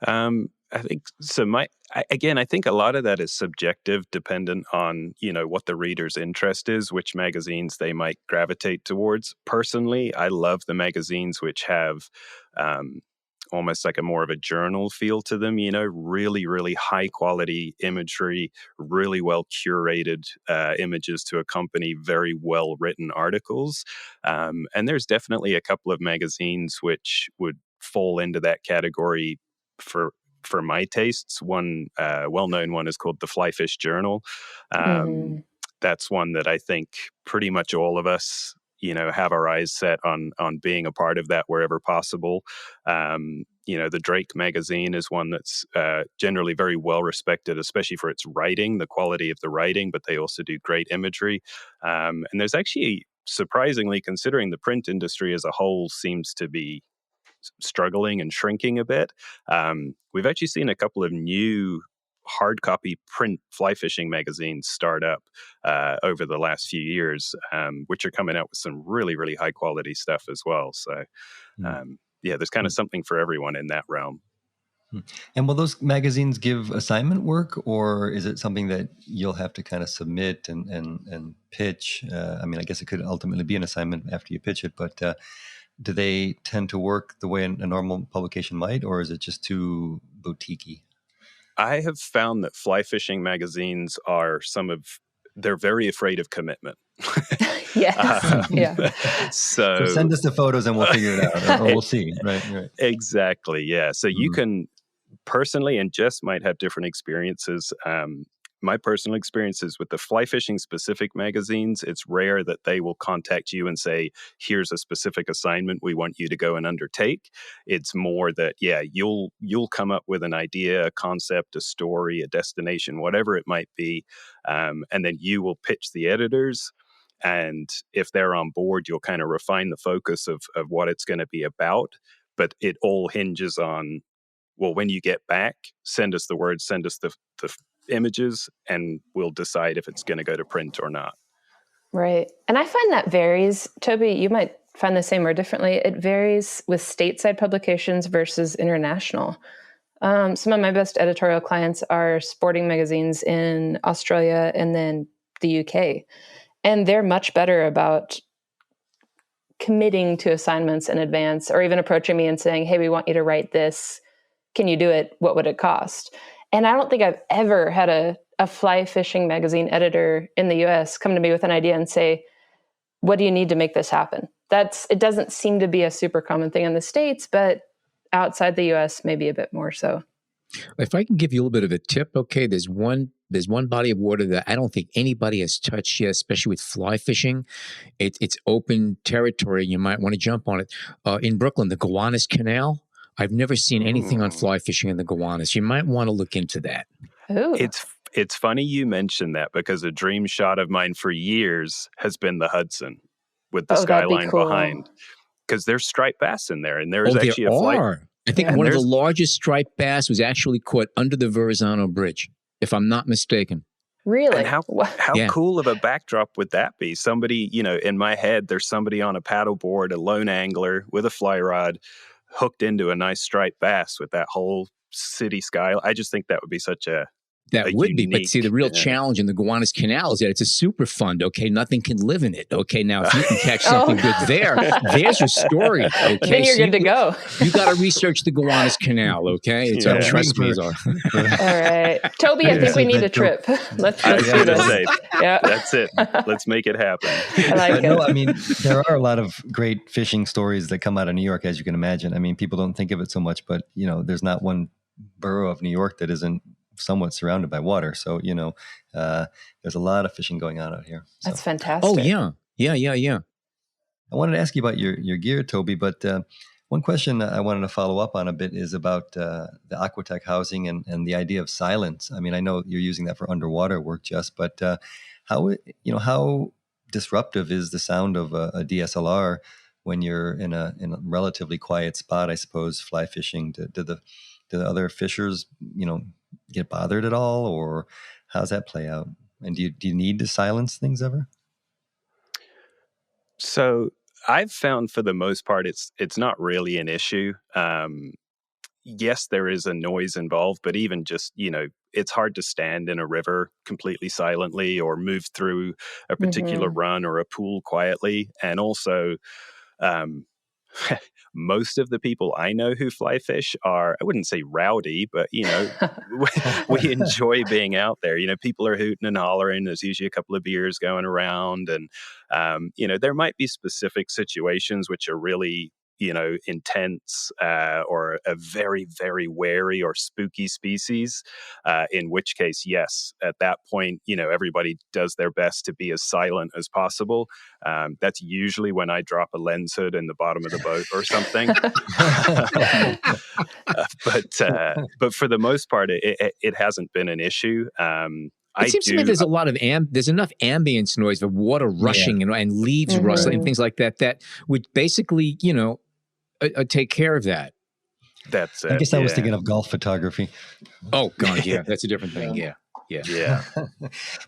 I think so. I think a lot of that is subjective, dependent on, what the reader's interest is, which magazines they might gravitate towards. Personally, I love the magazines which have almost like a more of a journal feel to them, really, really high quality imagery, really well curated images to accompany very well written articles. And there's definitely a couple of magazines which would fall into that category for my tastes. One well-known one is called the FlyFish Journal. That's one that I think pretty much all of us, have our eyes set on being a part of that wherever possible. The Drake magazine is one that's generally very well respected, especially for its writing, the quality of the writing, but they also do great imagery. And there's actually, surprisingly, considering the print industry as a whole seems to be struggling and shrinking a bit, we've actually seen a couple of new hard copy print fly fishing magazines start up over the last few years, which are coming out with some really, really high quality stuff as well. So there's kind of something for everyone in that realm. And will those magazines give assignment work, or is it something that you'll have to kind of submit and pitch? I guess it could ultimately be an assignment after you pitch it, but do they tend to work the way a normal publication might, or is it just too boutique-y? I have found that fly fishing magazines they're very afraid of commitment. Yes. So send us the photos and we'll figure it out, or we'll see. Right. Exactly. Yeah. So you can personally, and Jess might have different experiences. My personal experiences with the fly fishing specific magazines, it's rare that they will contact you and say, here's a specific assignment we want you to go and undertake. It's more that, you'll come up with an idea, a concept, a story, a destination, whatever it might be. And then you will pitch the editors. And if they're on board, you'll kind of refine the focus of what it's going to be about. But it all hinges on, well, when you get back, send us the words, send us the images, and we'll decide if it's going to go to print or not. Right. And I find that varies. Toby, you might find the same or differently. It varies with stateside publications versus international. Some of my best editorial clients are sporting magazines in Australia and then the UK. And they're much better about committing to assignments in advance, or even approaching me and saying, hey, we want you to write this. Can you do it? What would it cost? And I don't think I've ever had a fly fishing magazine editor in the US come to me with an idea and say, what do you need to make this happen? It doesn't seem to be a super common thing in the States, but outside the US, maybe a bit more so. If I can give you a little bit of a tip, okay, there's one body of water that I don't think anybody has touched yet, especially with fly fishing. It's open territory. You might want to jump on it. In Brooklyn, the Gowanus Canal. I've never seen anything on fly fishing in the Gowanus. You might want to look into that. Ooh. It's funny you mentioned that, because a dream shot of mine for years has been the Hudson with the skyline behind, because there's striped bass in there, and there's actually a flight. I think one of the largest striped bass was actually caught under the Verrazano Bridge, if I'm not mistaken. Really? And how cool of a backdrop would that be? Somebody, in my head, there's somebody on a paddleboard, a lone angler with a fly rod, hooked into a nice striped bass with that whole city sky. I just think that would be such a That would be, but see, the real challenge in the Gowanus Canal is that it's a super fund. Okay, nothing can live in it. Okay, now if you can catch something good there's your story. Okay, then you're good to go. You got to research the Gowanus Canal. Okay, it's trust me. All right, Toby, I think we need a trip. Let's do this. That's it. Let's make it happen. I like it. No, I mean, there are a lot of great fishing stories that come out of New York, as you can imagine. I mean, people don't think of it so much, but there's not one borough of New York that isn't somewhat surrounded by water. So, there's a lot of fishing going on out here. So. That's fantastic. Oh, yeah. I wanted to ask you about your gear, Toby, but one question I wanted to follow up on a bit is about the Aquatech housing and the idea of silence. I mean, I know you're using that for underwater work, Jess, but how disruptive is the sound of a DSLR when you're in a relatively quiet spot, I suppose, fly fishing? Do the other fishers, get bothered at all, or how's that play out? And do you need to silence things ever? So I've found for the most part, it's not really an issue. Yes, there is a noise involved, but even just, it's hard to stand in a river completely silently or move through a particular run or a pool quietly. And also, most of the people I know who fly fish are, I wouldn't say rowdy, but, we enjoy being out there. People are hooting and hollering. There's usually a couple of beers going around. And, there might be specific situations which are really, intense or a very, very wary or spooky species, in which case, yes, at that point, everybody does their best to be as silent as possible. That's usually when I drop a lens hood in the bottom of the boat or something. But for the most part, it hasn't been an issue. It seems to me there's a lot of there's enough ambience noise of water rushing and leaves rustling and things like that would basically, take care of that. That's it. I guess I was thinking of golf photography. Oh God, yeah, that's a different thing. Yeah.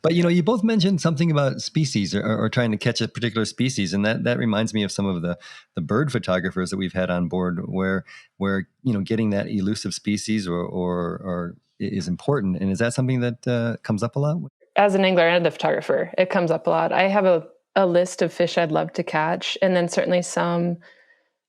But you both mentioned something about species or trying to catch a particular species, and that reminds me of some of the bird photographers that we've had on board, where getting that elusive species or is important. And is that something that comes up a lot? As an angler and a photographer, it comes up a lot. I have a list of fish I'd love to catch, and then certainly some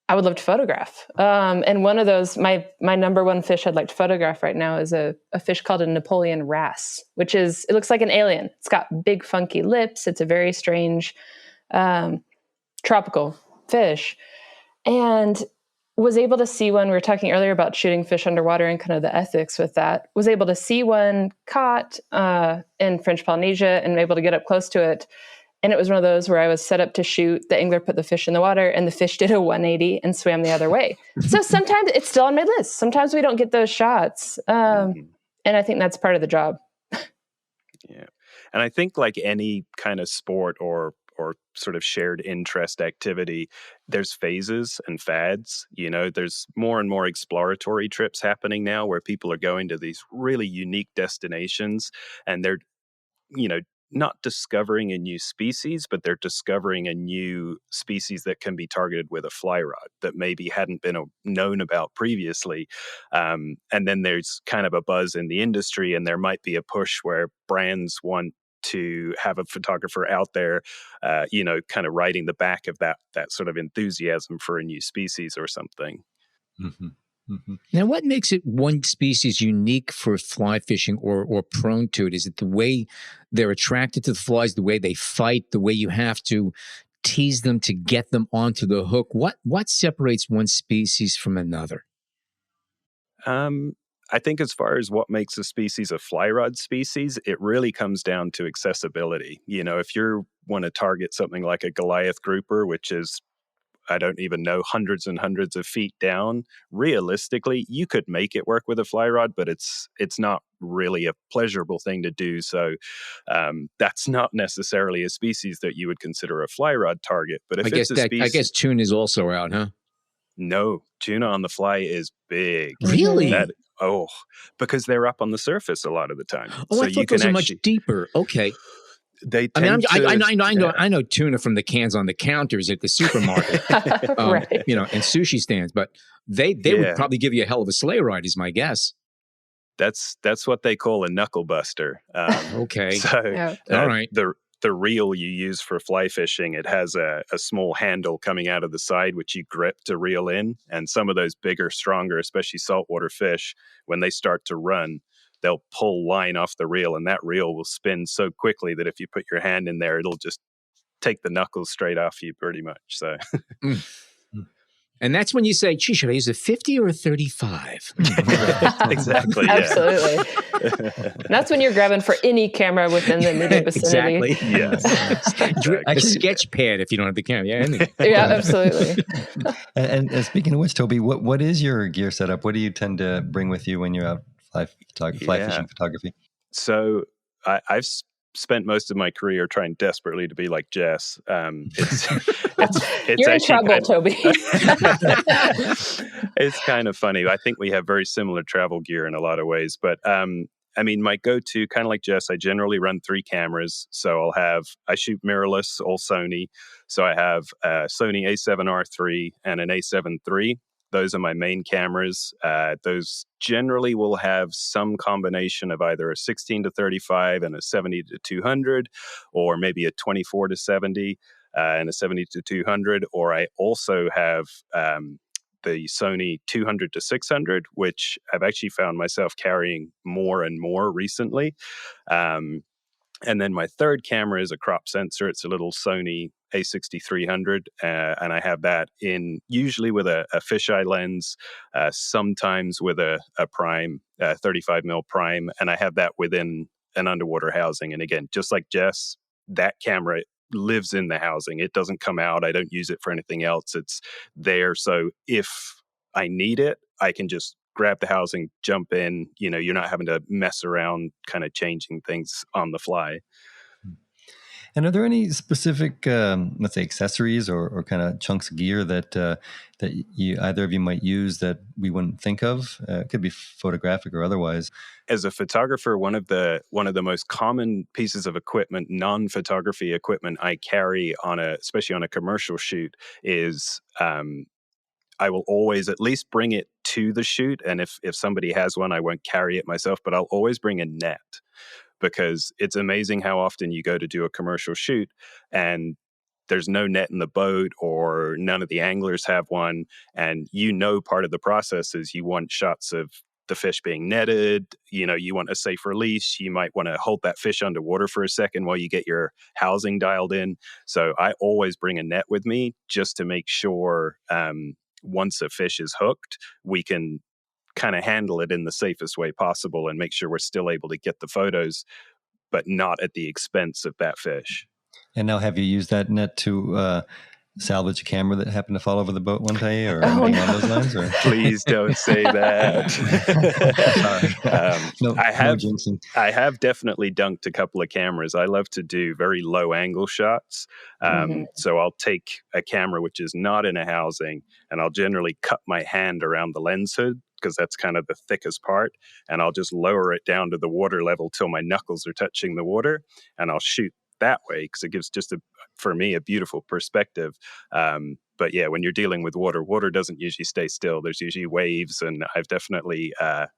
I would love to photograph. And one of those, my number one fish I'd like to photograph right now is a fish called a Napoleon wrasse, it looks like an alien. It's got big funky lips. It's a very strange tropical fish. And was able to see one, we were talking earlier about shooting fish underwater and kind of the ethics with that, was able to see one caught in French Polynesia and able to get up close to it. And it was one of those where I was set up to shoot, the angler put the fish in the water, and the fish did a 180 and swam the other way. So sometimes it's still on my list. Sometimes we don't get those shots. And I think that's part of the job. Yeah. And I think like any kind of sport or sort of shared interest activity, there's phases and fads. There's more and more exploratory trips happening now where people are going to these really unique destinations, and they're, not discovering a new species, but they're discovering a new species that can be targeted with a fly rod that maybe hadn't been known about previously. And then there's kind of a buzz in the industry, and there might be a push where brands want to have a photographer out there, kind of riding the back of that sort of enthusiasm for a new species or something. Mm-hmm. Mm-hmm. Now, what makes it one species unique for fly fishing or prone to it? Is it the way they're attracted to the flies, the way they fight, the way you have to tease them to get them onto the hook? What separates one species from another? I think as far as what makes a species a fly rod species, it really comes down to accessibility. If you want to target something like a Goliath grouper, which is, I don't even know, hundreds and hundreds of feet down, realistically, you could make it work with a fly rod, but it's not really a pleasurable thing to do. So that's not necessarily a species that you would consider a fly rod target. But if it's a species, I guess tuna is also out, huh? No, tuna on the fly is big. Really? Because they're up on the surface a lot of the time. Oh, so I thought those are much deeper. Okay. I know tuna from the cans on the counters at the supermarket, right. And sushi stands, but they would probably give you a hell of a sleigh ride, is my guess. That's what they call a knuckle buster. Okay. So All right. the reel you use for fly fishing, it has a small handle coming out of the side, which you grip to reel in. And some of those bigger, stronger, especially saltwater fish, when they start to run, they'll pull line off the reel, and that reel will spin so quickly that if you put your hand in there, it'll just take the knuckles straight off you pretty much. So And that's when you say, gee, should I use a 50 or a 35? exactly. Yeah. Absolutely. That's when you're grabbing for any camera within the immediate vicinity. Exactly. Yes. A sketch pad if you don't have the camera. Yeah, Yeah, absolutely. And speaking of which, Toby, what is your gear setup? What do you tend to bring with you when you're out fly fishing photography? So I've spent most of my career trying desperately to be like Jess. It's You're in trouble, Toby. It's kind of funny. I think we have very similar travel gear in a lot of ways, but I mean, my go-to, kind of like Jess, I generally run 3 cameras. So I shoot mirrorless, all Sony. So I have a Sony A7R III and an A7 III. Those are my main cameras. Those generally will have some combination of either a 16-35 and a 70-200, or maybe a 24-70 and a 70-200. Or I also have the Sony 200-600, which I've actually found myself carrying more and more recently. And then my third camera is a crop sensor. It's a little Sony A6300, and I have that in usually with a fisheye lens, sometimes with a prime, 35mm prime, and I have that within an underwater housing. And again, just like Jess, that camera lives in the housing. It doesn't come out. I don't use it for anything else. It's there. So if I need it, I can just grab the housing, jump in. You're not having to mess around kind of changing things on the fly. And are there any specific, let's say, accessories or kind of chunks of gear that you either of you might use that we wouldn't think of? It could be photographic or otherwise. As a photographer, one of the most common pieces of equipment, non-photography equipment, I carry especially on a commercial shoot is I will always at least bring it to the shoot. And if somebody has one, I won't carry it myself, but I'll always bring a net, because it's amazing how often you go to do a commercial shoot and there's no net in the boat, or none of the anglers have one. And part of the process is you want shots of the fish being netted. You want a safe release. You might want to hold that fish underwater for a second while you get your housing dialed in. So I always bring a net with me just to make sure once a fish is hooked, we can kind of handle it in the safest way possible and make sure we're still able to get the photos, but not at the expense of that fish. And now, have you used that net to salvage a camera that happened to fall over the boat one day, or anything along those lines? Or? Please don't say that. I have definitely dunked a couple of cameras. I love to do very low angle shots. So I'll take a camera which is not in a housing, and I'll generally cut my hand around the lens hood, because that's kind of the thickest part. And I'll just lower it down to the water level till my knuckles are touching the water, and I'll shoot that way, because it gives for me, a beautiful perspective. But yeah, when you're dealing with water doesn't usually stay still. There's usually waves, and I've definitely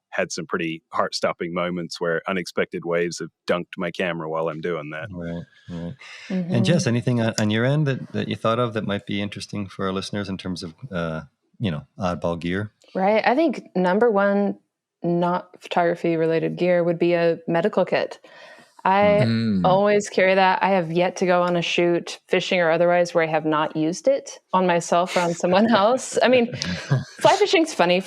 had some pretty heart-stopping moments where unexpected waves have dunked my camera while I'm doing that. Right. Mm-hmm. And Jess, anything on your end that you thought of that might be interesting for our listeners in terms of oddball gear? Right. I think number one, not photography related gear would be a medical kit. I always carry that. I have yet to go on a shoot, fishing or otherwise, where I have not used it on myself or on someone else. I mean, fly fishing's funny.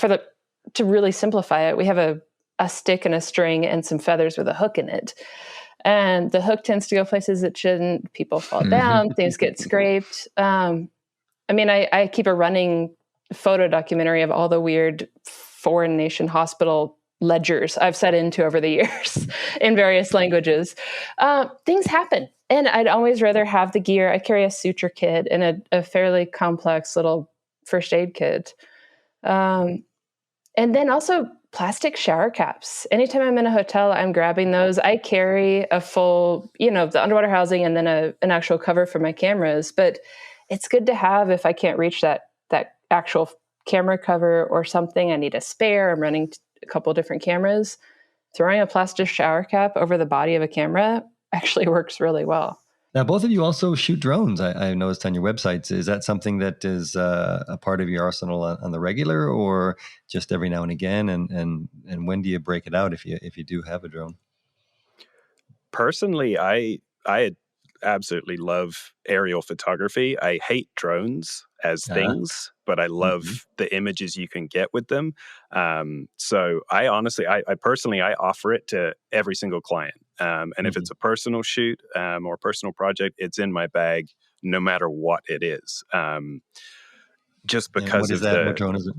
To really simplify it, we have a stick and a string and some feathers with a hook in it. And the hook tends to go places it shouldn't. People fall down, things get scraped. I keep a running photo documentary of all the weird foreign nation hospital ledgers I've set into over the years in various languages. Things happen. And I'd always rather have the gear. I carry a suture kit and a fairly complex little first aid kit. And then also plastic shower caps. Anytime I'm in a hotel, I'm grabbing those. I carry a full, the underwater housing and then an actual cover for my cameras. But it's good to have if I can't reach that actual camera cover or something. I need a spare. I'm running a couple of different cameras. throwing a plastic shower cap over the body of a camera actually works really well. Now, both of you also shoot drones. I noticed on your websites. Is that something that is a part of your arsenal on the regular, or just every now and again? And when do you break it out if you do have a drone? Personally, I absolutely love aerial photography. I hate drones as things, but I love the images you can get with them. So I personally offer it to every single client. And if it's a personal shoot or personal project, it's in my bag no matter what it is. Just because what is that? What drone is it?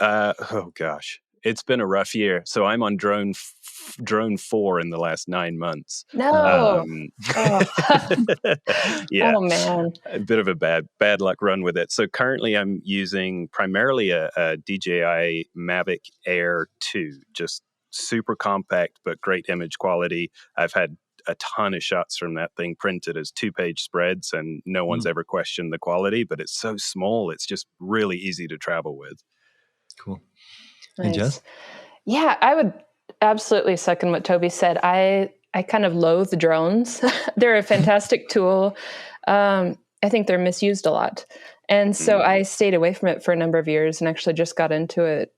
Oh gosh. It's been a rough year. So I'm on drone 4 in the last 9 months. No. Yeah. Oh man. A bit of a bad luck run with it. So currently I'm using primarily a DJI Mavic Air 2, just super compact, but great image quality. I've had a ton of shots from that thing printed as 2-page spreads, and no one's ever questioned the quality, but it's so small. It's just really easy to travel with. Cool. Nice. And Jess? Yeah, I would absolutely second what Toby said. I kind of loathe drones. They're a fantastic tool. I think they're misused a lot. And so I stayed away from it for a number of years and actually just got into it,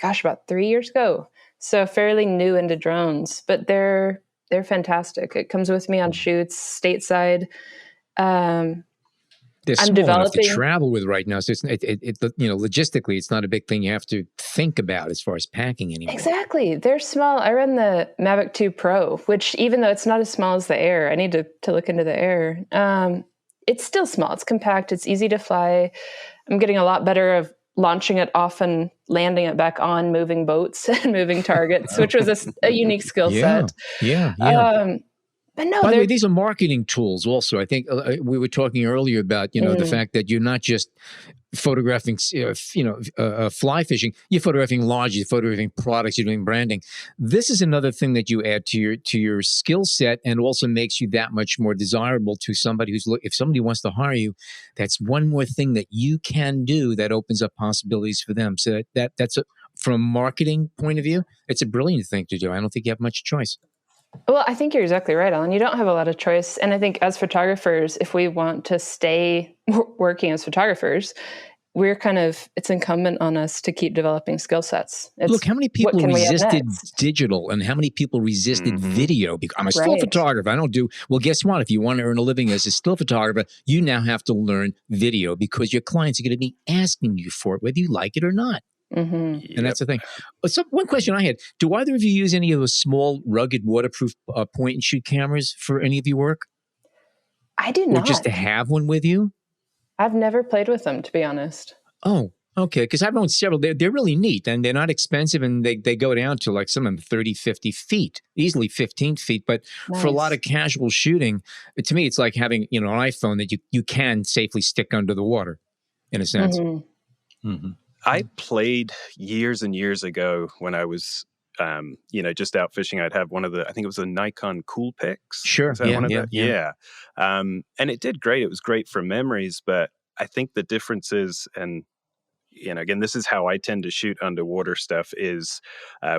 about 3 years ago. So fairly new into drones, but they're fantastic. It comes with me on shoots stateside. They're small enough to travel with right now. So it's logistically, it's not a big thing you have to think about as far as packing anymore. Exactly. They're small. I run the Mavic 2 Pro, which even though it's not as small as the Air, I need to look into the Air. It's still small. It's compact. It's easy to fly. I'm getting a lot better of launching it off and landing it back on moving boats and moving targets, which was a unique skill set. Yeah. But no, by the way, these are marketing tools also. I think we were talking earlier about, the fact that you're not just photographing, fly fishing. You're photographing lodges, you're photographing products, you're doing branding. This is another thing that you add to your skill set, and also makes you that much more desirable to somebody if somebody wants to hire you, that's one more thing that you can do that opens up possibilities for them. So that's from a marketing point of view, it's a brilliant thing to do. I don't think you have much choice. Well, I think you're exactly right, Alan. You don't have a lot of choice. And I think as photographers, if we want to stay working as photographers, it's incumbent on us to keep developing skill sets. Look, how many people resisted digital and how many people resisted video? I'm a still photographer. I don't do, well, guess what? If you want to earn a living as a still photographer, you now have to learn video because your clients are going to be asking you for it, whether you like it or not. And that's the thing. So one question I had, do either of you use any of those small, rugged, waterproof point and shoot cameras for any of your work? I do not. Or just to have one with you? I've never played with them, to be honest. Oh, okay. Because I've owned several. They're really neat, and they're not expensive, and they go down to like some of them 30, 50 feet, easily 15 feet. But for a lot of casual shooting, to me, it's like having an iPhone that you can safely stick under the water, in a sense. I played years and years ago when I was, just out fishing. I'd have one of I think it was a Nikon Coolpix. Sure. Yeah. And it did great. It was great for memories, but I think the difference is, and, again, this is how I tend to shoot underwater stuff is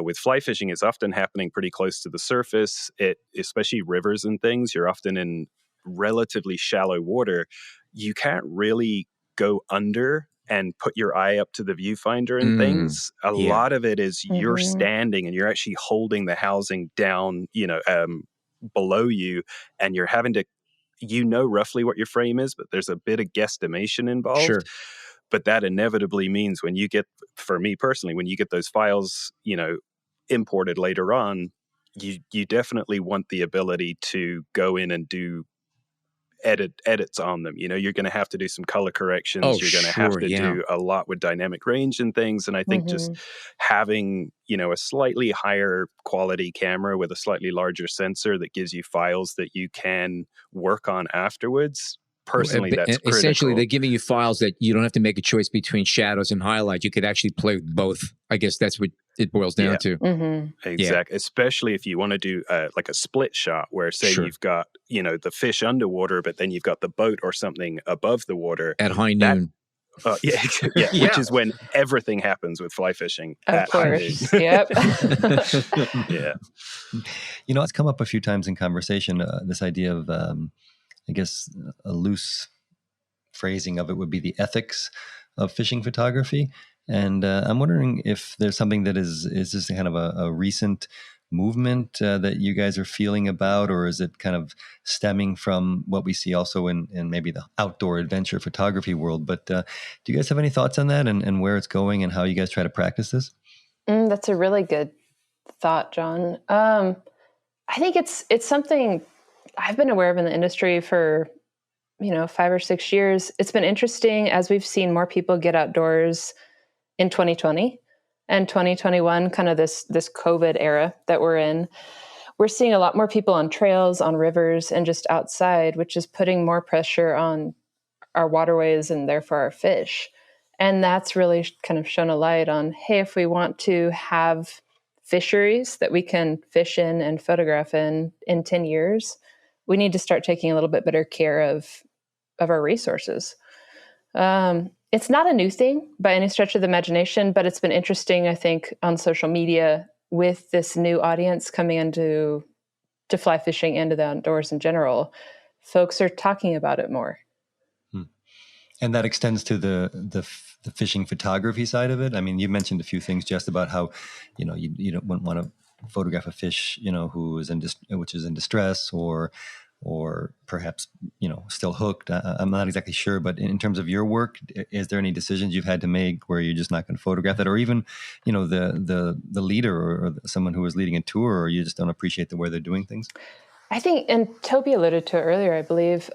with fly fishing, it's often happening pretty close to the surface. Especially rivers and things, you're often in relatively shallow water. You can't really go under and put your eye up to the viewfinder and things. A lot of it is you're standing and you're actually holding the housing down, below you, and you're having to, roughly what your frame is, but there's a bit of guesstimation involved. Sure. But that inevitably means for me personally, when you get those files, imported later on, you definitely want the ability to go in and do edits on them. You're going to have to do some color corrections. You're going to have to do a lot with dynamic range and things. And I think just having, a slightly higher quality camera with a slightly larger sensor that gives you files that you can work on afterwards. Personally, that's critical. Essentially, they're giving you files that you don't have to make a choice between shadows and highlights. You could actually play with both. I guess that's what it boils down to. Exactly. Especially if you want to do like a split shot where, say, you've got, the fish underwater, but then you've got the boat or something above the water. At high noon. Yeah, yeah, Yeah. which is when everything happens with fly fishing. Of course. Yep. Yeah. It's come up a few times in conversation, this idea of, I guess, a loose phrasing of it would be the ethics of fishing photography. And I'm wondering if there's something that is this kind of a recent movement that you guys are feeling about, or is it kind of stemming from what we see also in maybe the outdoor adventure photography world? But do you guys have any thoughts on that and where it's going and how you guys try to practice this? That's a really good thought, John. I think it's something I've been aware of in the industry for 5 or 6 years. It's been interesting as we've seen more people get outdoors in 2020 and 2021, kind of this COVID era that we're in. We're seeing a lot more people on trails, on rivers, and just outside, which is putting more pressure on our waterways and therefore our fish. And that's really kind of shone a light on, hey, if we want to have fisheries that we can fish in and photograph in 10 years, we need to start taking a little bit better care of our resources. It's not a new thing by any stretch of the imagination, but it's been interesting, I think, on social media with this new audience coming into fly fishing and to the outdoors in general. Folks are talking about it more. And that extends to the fishing photography side of it. I mean, you mentioned a few things just about how, you don't want to photograph a fish, who is which is in distress or perhaps, still hooked. I'm not exactly sure, but in terms of your work, is there any decisions you've had to make where you're just not going to photograph that, or even, the leader or someone who is leading a tour, or you just don't appreciate the way they're doing things? I think, and Toby alluded to it earlier, I believe,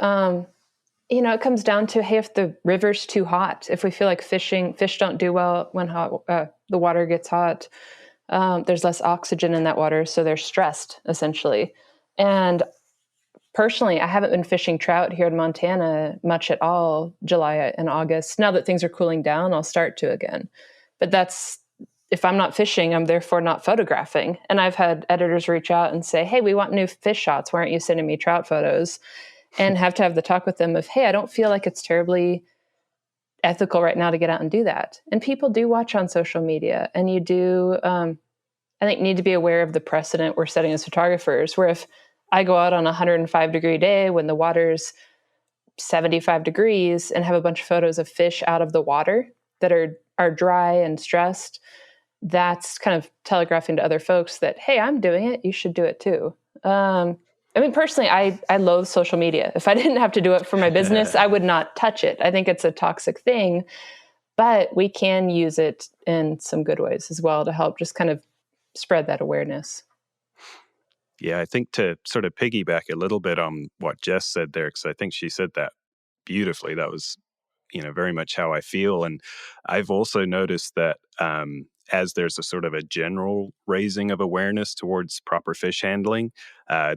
it comes down to, hey, if the river's too hot, if we feel like fish don't do well when the water gets hot, there's less oxygen in that water, so they're stressed, essentially. And personally, I haven't been fishing trout here in Montana much at all, July and August. Now that things are cooling down, I'll start to again. But if I'm not fishing, I'm therefore not photographing. And I've had editors reach out and say, hey, we want new fish shots. Why aren't you sending me trout photos? And have to have the talk with them of, hey, I don't feel like it's terribly ethical right now to get out and do that. And people do watch on social media. And you do, I think, need to be aware of the precedent we're setting as photographers, where if I go out on a 105-degree day when the water's 75 degrees and have a bunch of photos of fish out of the water that are dry and stressed, that's kind of telegraphing to other folks that, hey, I'm doing it. You should do it too. Personally, I loathe social media. If I didn't have to do it for my business, I would not touch it. I think it's a toxic thing, but we can use it in some good ways as well to help just kind of spread that awareness. Yeah, I think to sort of piggyback a little bit on what Jess said there, because I think she said that beautifully. That was, very much how I feel. And I've also noticed that as there's a sort of a general raising of awareness towards proper fish handling,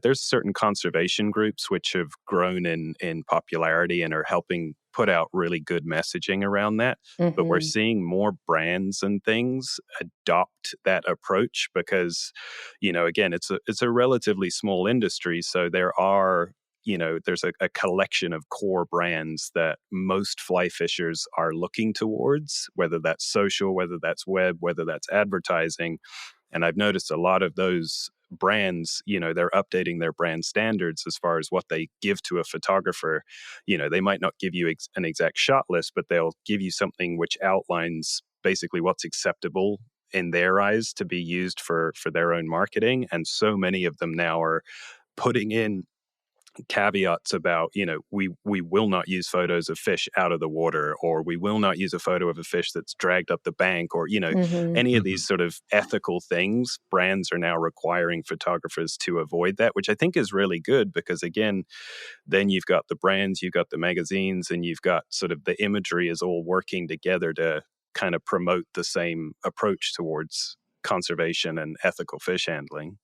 there's certain conservation groups which have grown in popularity and are helping put out really good messaging around that. Mm-hmm. But we're seeing more brands and things adopt that approach because, again, it's a relatively small industry. So there are, there's a collection of core brands that most fly fishers are looking towards, whether that's social, whether that's web, whether that's advertising. And I've noticed a lot of those brands, they're updating their brand standards as far as what they give to a photographer. They might not give you an exact shot list, but they'll give you something which outlines basically what's acceptable in their eyes to be used for their own marketing. And so many of them now are putting in caveats about, we will not use photos of fish out of the water, or we will not use a photo of a fish that's dragged up the bank, or, Mm-hmm. any of these sort of ethical things. Brands are now requiring photographers to avoid that, which I think is really good because, again, then you've got the brands, you've got the magazines, and you've got sort of the imagery is all working together to kind of promote the same approach towards conservation and ethical fish handling.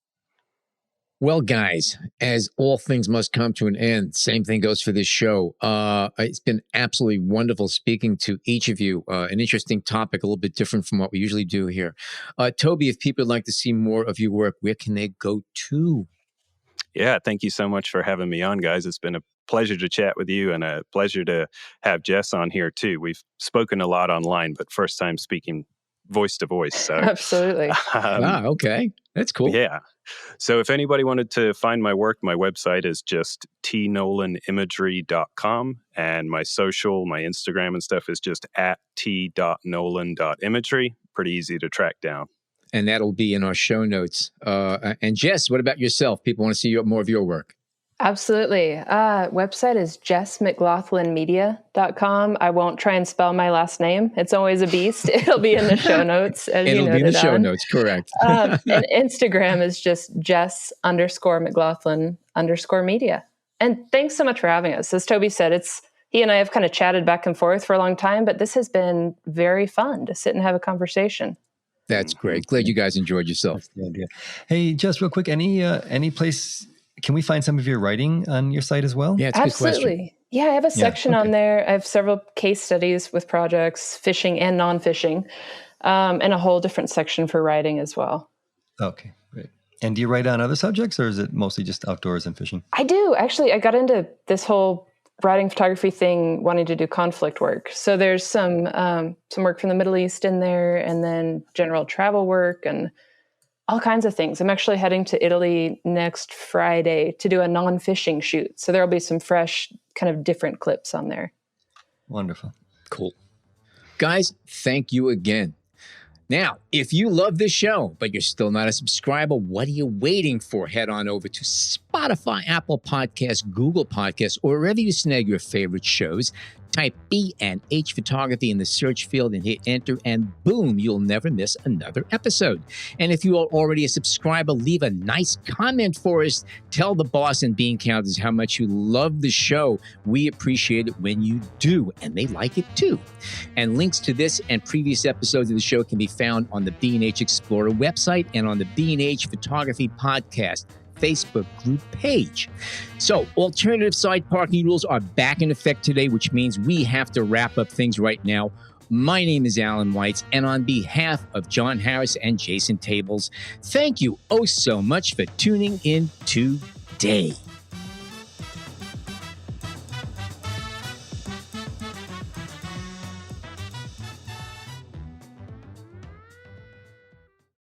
Well, guys, as all things must come to an end, same thing goes for this show. It's been absolutely wonderful speaking to each of you. An interesting topic, a little bit different from what we usually do here. Toby, if people would like to see more of your work, where can they go to? Yeah, thank you so much for having me on, guys. It's been a pleasure to chat with you and a pleasure to have Jess on here too. We've spoken a lot online, but first time speaking voice to voice. So Absolutely. Okay. That's cool. Yeah. So if anybody wanted to find my work, my website is just tnolanimagery.com. And my social, my Instagram and stuff is just at t.nolan.imagery. Pretty easy to track down. And that'll be in our show notes. And Jess, what about yourself? People want to see more of your work. Absolutely. Website is jessmcglothlinmedia.com. I won't try and spell my last name. It's always a beast. It'll be in the show notes. It'll be in the show notes, correct. And Instagram is just Jess_McGlothlin_media. And thanks so much for having us. As Toby said, he and I have kind of chatted back and forth for a long time, but this has been very fun to sit and have a conversation. That's great. Glad you guys enjoyed yourself. That's the idea. Hey, just real quick, any place, can we find some of your writing on your site as well? Yeah, it's a good question. Absolutely. Yeah, I have a section on there. I have several case studies with projects, fishing and non-fishing, and a whole different section for writing as well. Okay, great. And do you write on other subjects, or is it mostly just outdoors and fishing? I do. Actually, I got into this whole writing photography thing wanting to do conflict work. So there's some work from the Middle East in there, and then general travel work and all kinds of things. I'm actually heading to Italy next Friday to do a non-fishing shoot. So there'll be some fresh, kind of different clips on there. Wonderful. Cool. Guys, thank you again. Now, if you love this show, but you're still not a subscriber, what are you waiting for? Head on over to Spotify, Apple Podcasts, Google Podcasts, or wherever you snag your favorite shows. Type B&H Photography in the search field and hit enter, and boom, you'll never miss another episode. And if you are already a subscriber, leave a nice comment for us. Tell the boss and bean counters how much you love the show. We appreciate it when you do, and they like it too. And links to this and previous episodes of the show can be found on the B&H Explorer website and on the B&H Photography Podcast Facebook group page. So alternative side parking rules are back in effect today, which means we have to wrap up things right now. My name is Alan Weitz, and on behalf of John Harris and Jason Tables, thank you oh so much for tuning in today.